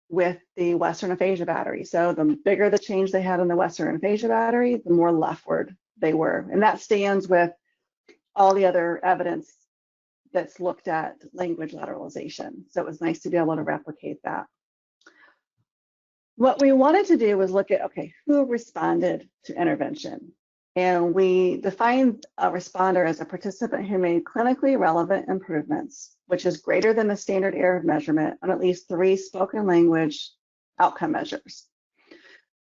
with the Western aphasia battery. So the bigger the change they had in the Western aphasia battery, the more leftward they were. And that stands with all the other evidence that's looked at language lateralization. So it was nice to be able to replicate that. What we wanted to do was look at, okay, who responded to intervention? And we defined a responder as a participant who made clinically relevant improvements, which is greater than the standard error of measurement on at least 3 spoken language outcome measures.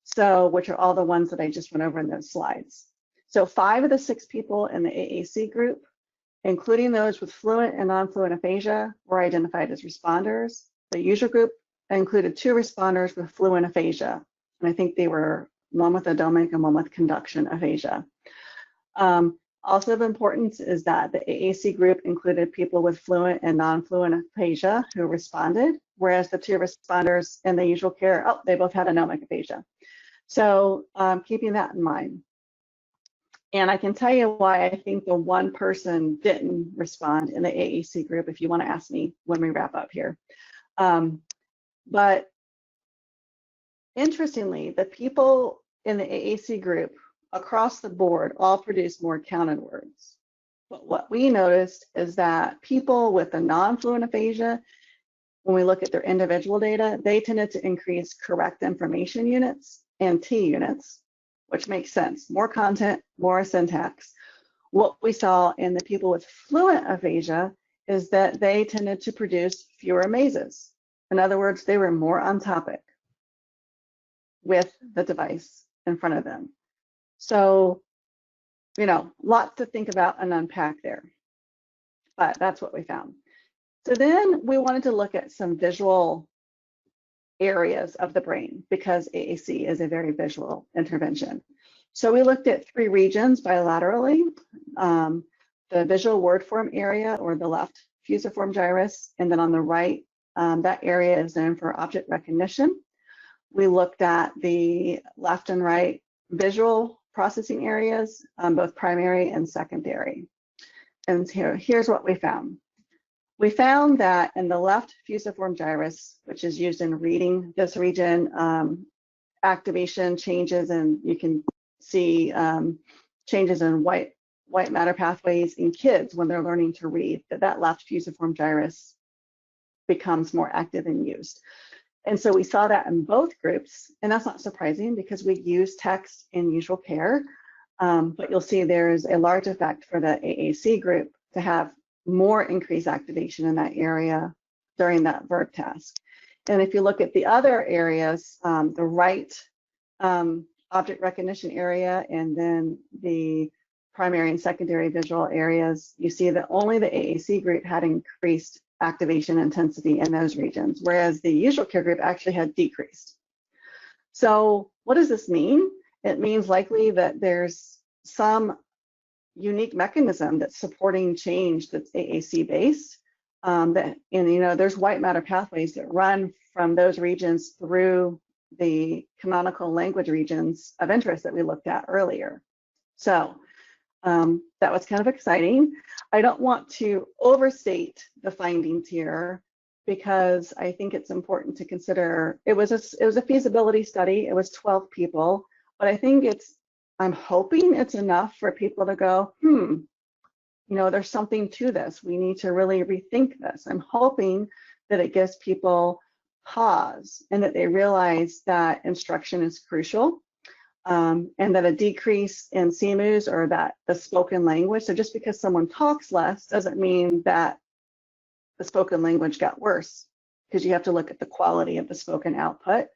So, which are all the ones that I just went over in those slides. So 5 of the 6 people in the AAC group including those with fluent and non-fluent aphasia, were identified as responders. The usual group included 2 responders with fluent aphasia, and I think they were one with odomic and one with conduction aphasia. Also of importance is that the AAC group included people with fluent and non-fluent aphasia who responded, whereas the 2 responders in the usual care, they both had odomic aphasia. So keeping that in mind. And I can tell you why I think the 1 person didn't respond in the AAC group if you want to ask me when we wrap up here. But interestingly, the people in the AAC group across the board all produced more counted words. But what we noticed is that people with the non-fluent aphasia, when we look at their individual data, they tended to increase correct information units and T units, which makes sense. More content, more syntax. What we saw in the people with fluent aphasia is that they tended to produce fewer mazes. In other words, they were more on topic with the device in front of them. So, you know, lots to think about and unpack there, but that's what we found. So then we wanted to look at some visual areas of the brain because AAC is a very visual intervention. So we looked at 3 regions bilaterally, the visual word form area or the left fusiform gyrus, and then on the right, that area is known for object recognition. We looked at the left and right visual processing areas, both primary and secondary. And here's what we found. We found that in the left fusiform gyrus, which is used in reading this region, activation changes, and you can see changes in white matter pathways in kids when they're learning to read, that left fusiform gyrus becomes more active and used. And so we saw that in both groups, and that's not surprising because we use text in usual care, but you'll see there's a large effect for the AAC group to have more increased activation in that area during that verb task. And if you look at the other areas, the right object recognition area and then the primary and secondary visual areas, you see that only the AAC group had increased activation intensity in those regions, whereas the usual care group actually had decreased. So what does this mean? It means likely that there's some unique mechanism that's supporting change that's AAC based. There's white matter pathways that run from those regions through the canonical language regions of interest that we looked at earlier. So that was kind of exciting. I don't want to overstate the findings here because I think it's important to consider. It was a feasibility study. It was 12 people, but I think I'm hoping it's enough for people to go, there's something to this. We need to really rethink this. I'm hoping that it gives people pause and that they realize that instruction is crucial. And that a decrease in CMUs or that the spoken language, so just because someone talks less doesn't mean that the spoken language got worse, because you have to look at the quality of the spoken output.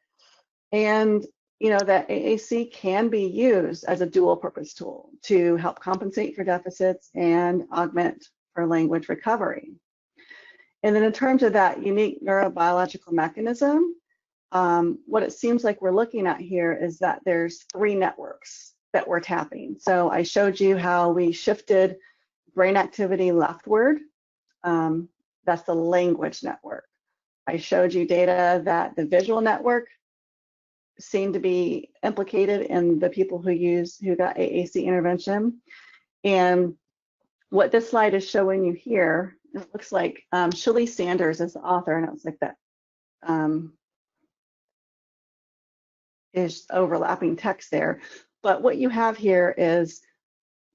And that AAC can be used as a dual purpose tool to help compensate for deficits and augment for language recovery. And then in terms of that unique neurobiological mechanism, what it seems like we're looking at here is that there's 3 networks that we're tapping. So I showed you how we shifted brain activity leftward. That's the language network. I showed you data that the visual network seemed to be implicated in the people who got AAC intervention. And what this slide is showing you here, it looks like Shirley Sanders is the author, and it looks like that is overlapping text there. But what you have here is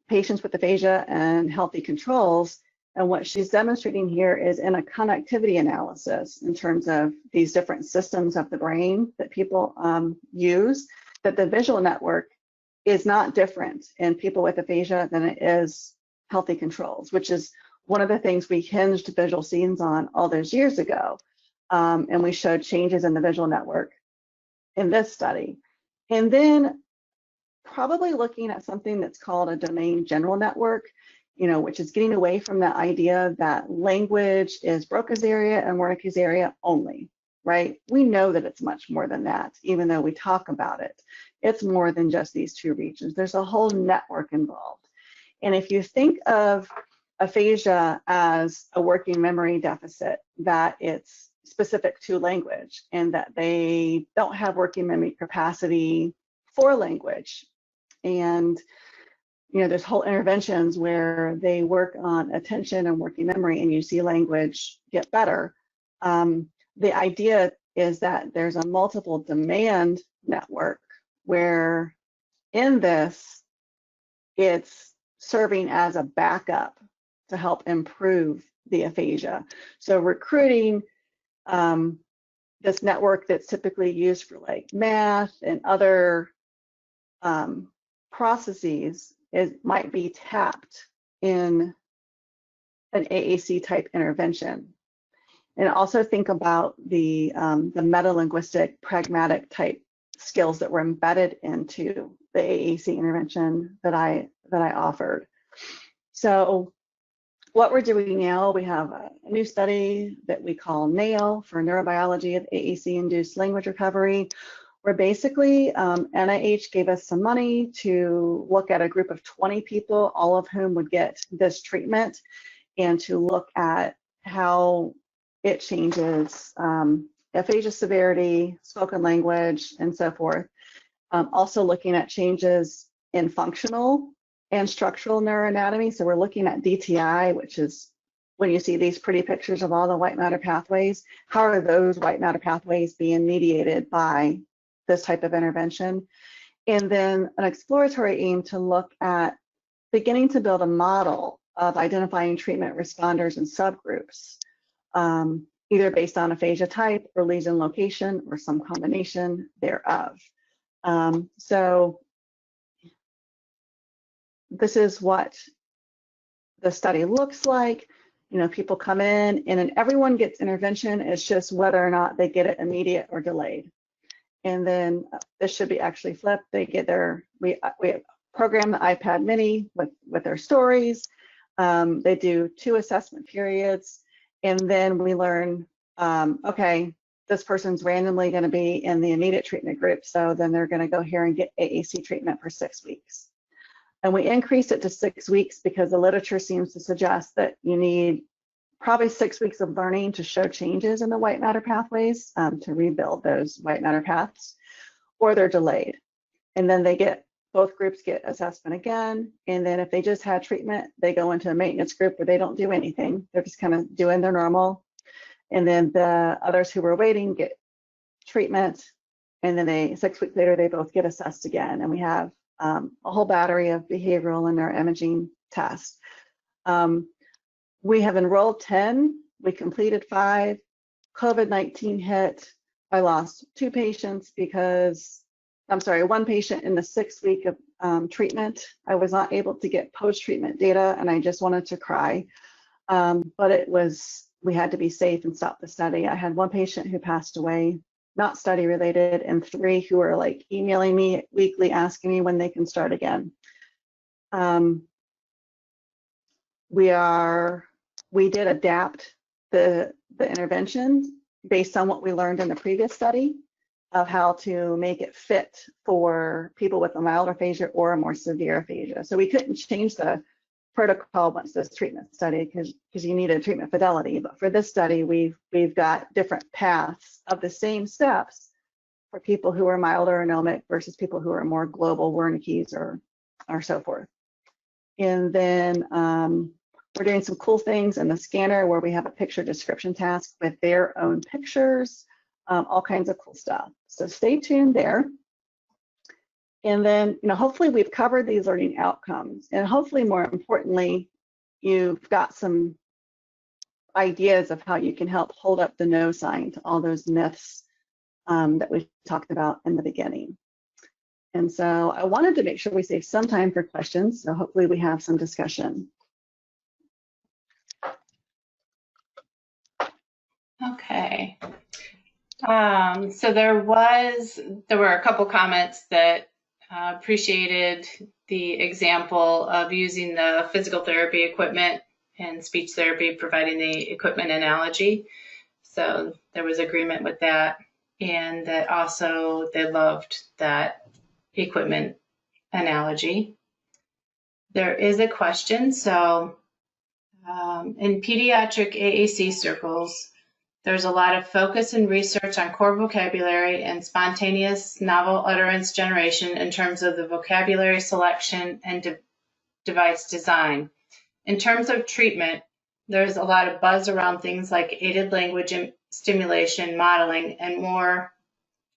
patients with aphasia and healthy controls. And what she's demonstrating here is in a connectivity analysis in terms of these different systems of the brain that people use, that the visual network is not different in people with aphasia than it is healthy controls, which is one of the things we hinged visual scenes on all those years ago. And we showed changes in the visual network in this study. And then probably looking at something that's called a domain general network. which is getting away from the idea that language is Broca's area and Wernicke's area only, right? We know that it's much more than that, even though we talk about it. It's more than just these two regions. There's a whole network involved. And if you think of aphasia as a working memory deficit, that it's specific to language and that they don't have working memory capacity for language. And there's whole interventions where they work on attention and working memory and you see language get better. The idea is that there's a multiple demand network where in this, it's serving as a backup to help improve the aphasia. So recruiting this network that's typically used for like math and other processes might be tapped in an AAC type intervention. And also think about the meta-linguistic pragmatic type skills that were embedded into the AAC intervention that I offered. So what we're doing now, we have a new study that we call NAIL for neurobiology of AAC-induced language recovery, where basically NIH gave us some money to look at a group of 20 people, all of whom would get this treatment, and to look at how it changes aphasia severity, spoken language, and so forth. Also looking at changes in functional and structural neuroanatomy. So we're looking at DTI, which is when you see these pretty pictures of all the white matter pathways, how are those white matter pathways being mediated by this type of intervention? And then an exploratory aim to look at beginning to build a model of identifying treatment responders and subgroups, either based on aphasia type or lesion location or some combination thereof. So this is what the study looks like. People come in and then everyone gets intervention. It's just whether or not they get it immediate or delayed. And then this should be actually flipped. They get we program the iPad mini with their stories. They do 2 assessment periods. And then we learn, okay, this person's randomly going to be in the immediate treatment group. So then they're going to go here and get AAC treatment for 6 weeks. And we increased it to 6 weeks because the literature seems to suggest that you need probably 6 weeks of learning to show changes in the white matter pathways to rebuild those white matter paths, or they're delayed. And then both groups get assessment again. And then if they just had treatment, they go into a maintenance group where they don't do anything. They're just kind of doing their normal. And then the others who were waiting get treatment. And then 6 weeks later, they both get assessed again. And we have a whole battery of behavioral and neuroimaging tests. We have enrolled 10. We completed 5. COVID-19 hit. I lost 2 patients because, one patient in the 6th week of treatment. I was not able to get post-treatment data and I just wanted to cry. But we had to be safe and stop the study. I had 1 patient who passed away, not study related, and 3 who are like emailing me weekly asking me when they can start again. We did adapt the intervention based on what we learned in the previous study of how to make it fit for people with a mild aphasia or a more severe aphasia. So we couldn't change the protocol once this treatment study because you need a treatment fidelity. But for this study, we've got different paths of the same steps for people who are mild or anomic versus people who are more global Wernicke's or so forth. And then we're doing some cool things in the scanner where we have a picture description task with their own pictures, all kinds of cool stuff. So stay tuned there. And then, hopefully we've covered these learning outcomes. And hopefully, more importantly, you've got some ideas of how you can help hold up the no sign to all those myths that we talked about in the beginning. And so I wanted to make sure we save some time for questions. So hopefully we have some discussion. Okay. So there were a couple comments that appreciated the example of using the physical therapy equipment and speech therapy, providing the equipment analogy. So there was agreement with that, and that also they loved that equipment analogy. There is a question. So in pediatric AAC circles, there's a lot of focus and research on core vocabulary and spontaneous novel utterance generation in terms of the vocabulary selection and device design. In terms of treatment, there's a lot of buzz around things like aided language stimulation, modeling, and more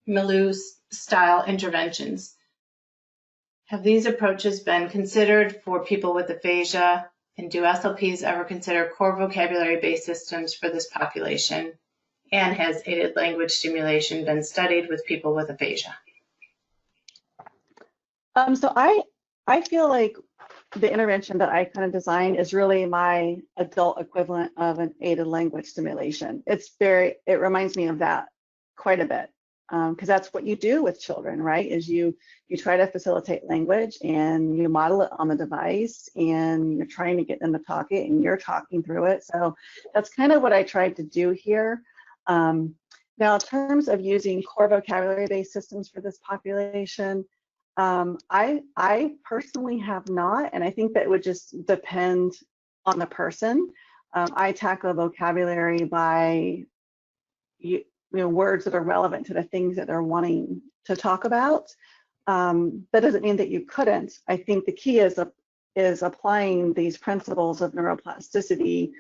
Milieu-style interventions. Have these approaches been considered for people with aphasia? And do SLPs ever consider core vocabulary-based systems for this population? And has aided language stimulation been studied with people with aphasia? So I feel like the intervention that I kind of designed is really my adult equivalent of an aided language stimulation. It reminds me of that quite a bit, because that's what you do with children, right? Is you try to facilitate language and you model it on the device and you're trying to get them to talk it and you're talking through it. So that's kind of what I tried to do here. Now, in terms of using core vocabulary-based systems for this population, I personally have not, and I think that would just depend on the person. I tackle vocabulary by words that are relevant to the things that they're wanting to talk about. That doesn't mean that you couldn't. I think the key is applying these principles of neuroplasticity,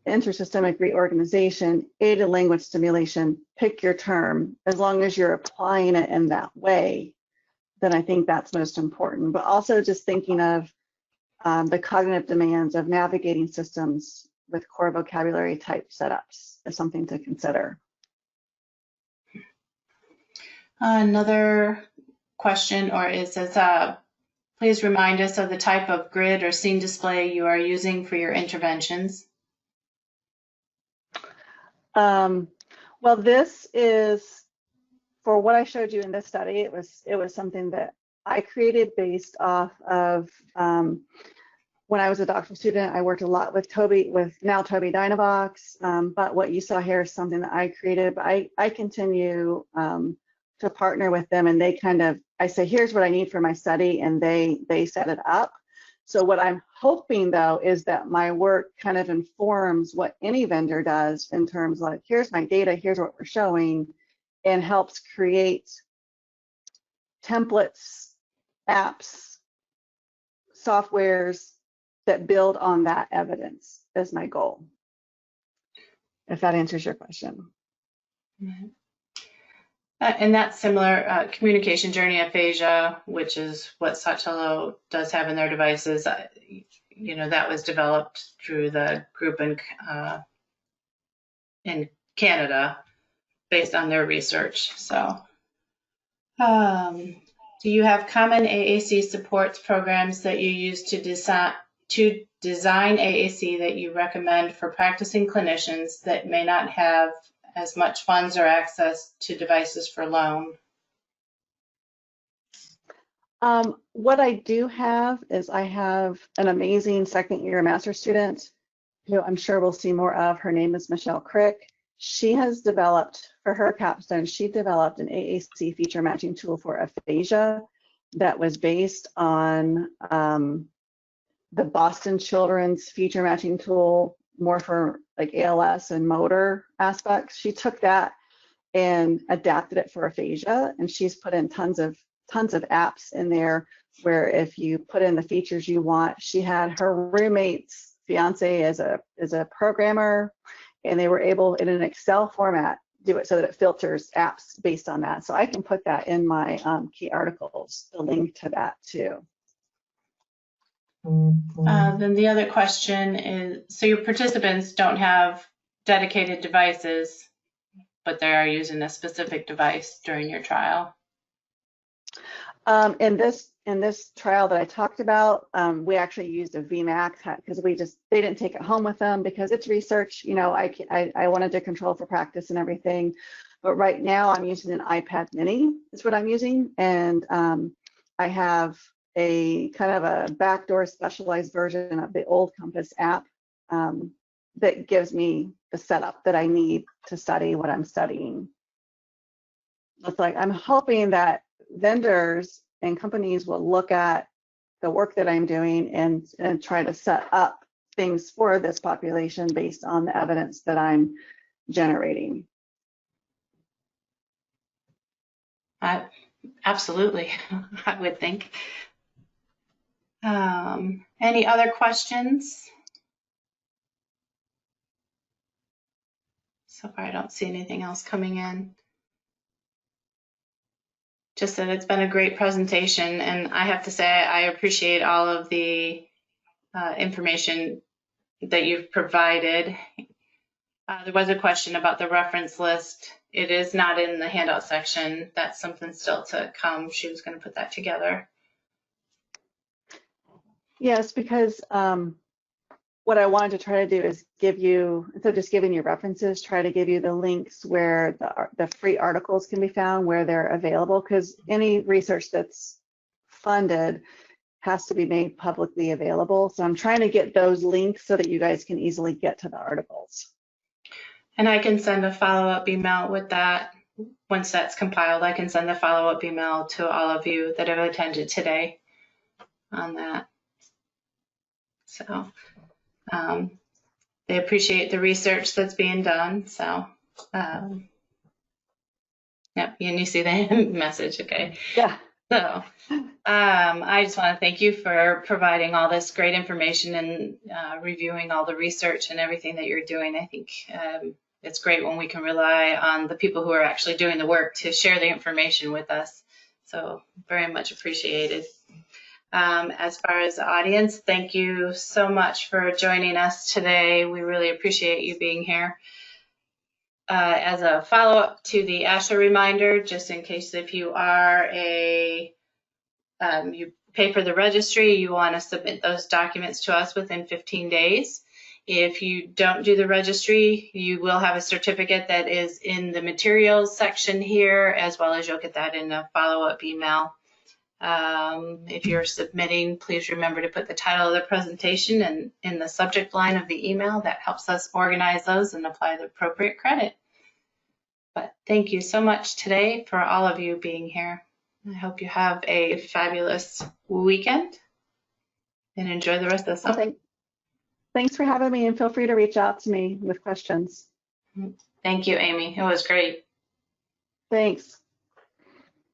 intersystemic reorganization, aided language stimulation, pick your term. As long as you're applying it in that way, then I think that's most important. But also just thinking of the cognitive demands of navigating systems with core vocabulary type setups is something to consider. Another question, or it says, please remind us of the type of grid or scene display you are using for your interventions. Well, this is, for what I showed you in this study, it was something that I created based off of when I was a doctoral student. I worked a lot with Toby Dynavox, but what you saw here is something that I created. But I continue to partner with them, and I say, here's what I need for my study, and they set it up. So what I'm hoping, though, is that my work kind of informs what any vendor does in terms of, like, here's my data, here's what we're showing, and helps create templates, apps, softwares that build on that evidence is my goal, if that answers your question. Mm-hmm. And that's similar, communication journey aphasia, which is what Saltillo does have in their devices. That was developed through the group in Canada based on their research. So, do you have common AAC supports programs that you use to design AAC that you recommend for practicing clinicians that may not have as much funds or access to devices for loan? What I do have is I have an amazing second-year master's student who I'm sure we'll see more of. Her name is Michelle Crick. She has developed, for her capstone, she developed an AAC feature matching tool for aphasia that was based on the Boston Children's feature matching tool, more for like ALS and motor aspects. She took that and adapted it for aphasia, and she's put in tons of apps in there where if you put in the features you want, she had her roommate's fiance as a programmer, and they were able in an Excel format do it so that it filters apps based on that. So I can put that in my key articles, the link to that too. Then the other question is, so your participants don't have dedicated devices, but they are using a specific device during your trial? In this trial that I talked about, we actually used a VMAX because they didn't take it home with them because it's research. I wanted to control for practice and everything, but right now I'm using an iPad Mini is what I'm using, and I have a kind of a backdoor specialized version of the old Compass app that gives me the setup that I need to study what I'm studying. It's like I'm hoping that vendors and companies will look at the work that I'm doing and try to set up things for this population based on the evidence that I'm generating. Absolutely, I would think. Any other questions? So far, I don't see anything else coming in. Just that it's been a great presentation, and I have to say I appreciate all of the information that you've provided. There was a question about the reference list. It is not in the handout section. That's something still to come. She was going to put that together. Yes, because what I wanted to try to do is give you, instead of just giving you references, try to give you the links where the free articles can be found, where they're available, because any research that's funded has to be made publicly available. So I'm trying to get those links so that you guys can easily get to the articles. And I can send a follow-up email with that. Once that's compiled, I can send a follow-up email to all of you that have attended today on that. So they appreciate the research that's being done. So, yep, and you see the message, okay? Yeah. So I just want to thank you for providing all this great information and reviewing all the research and everything that you're doing. I think it's great when we can rely on the people who are actually doing the work to share the information with us. So very much appreciated. As far as the audience, thank you so much for joining us today. We really appreciate you being here. As a follow-up to the ASHA reminder, just in case if you are you pay for the registry, you want to submit those documents to us within 15 days. If you don't do the registry, you will have a certificate that is in the materials section here, as well as you'll get that in a follow-up email. If you're submitting, please remember to put the title of the presentation and in the subject line of the email. That helps us organize those and apply the appropriate credit. But thank you so much today for all of you being here. I hope you have a fabulous weekend and enjoy the rest of the summer. Thanks for having me, and feel free to reach out to me with questions. Thank you, Aimee. It was great. Thanks.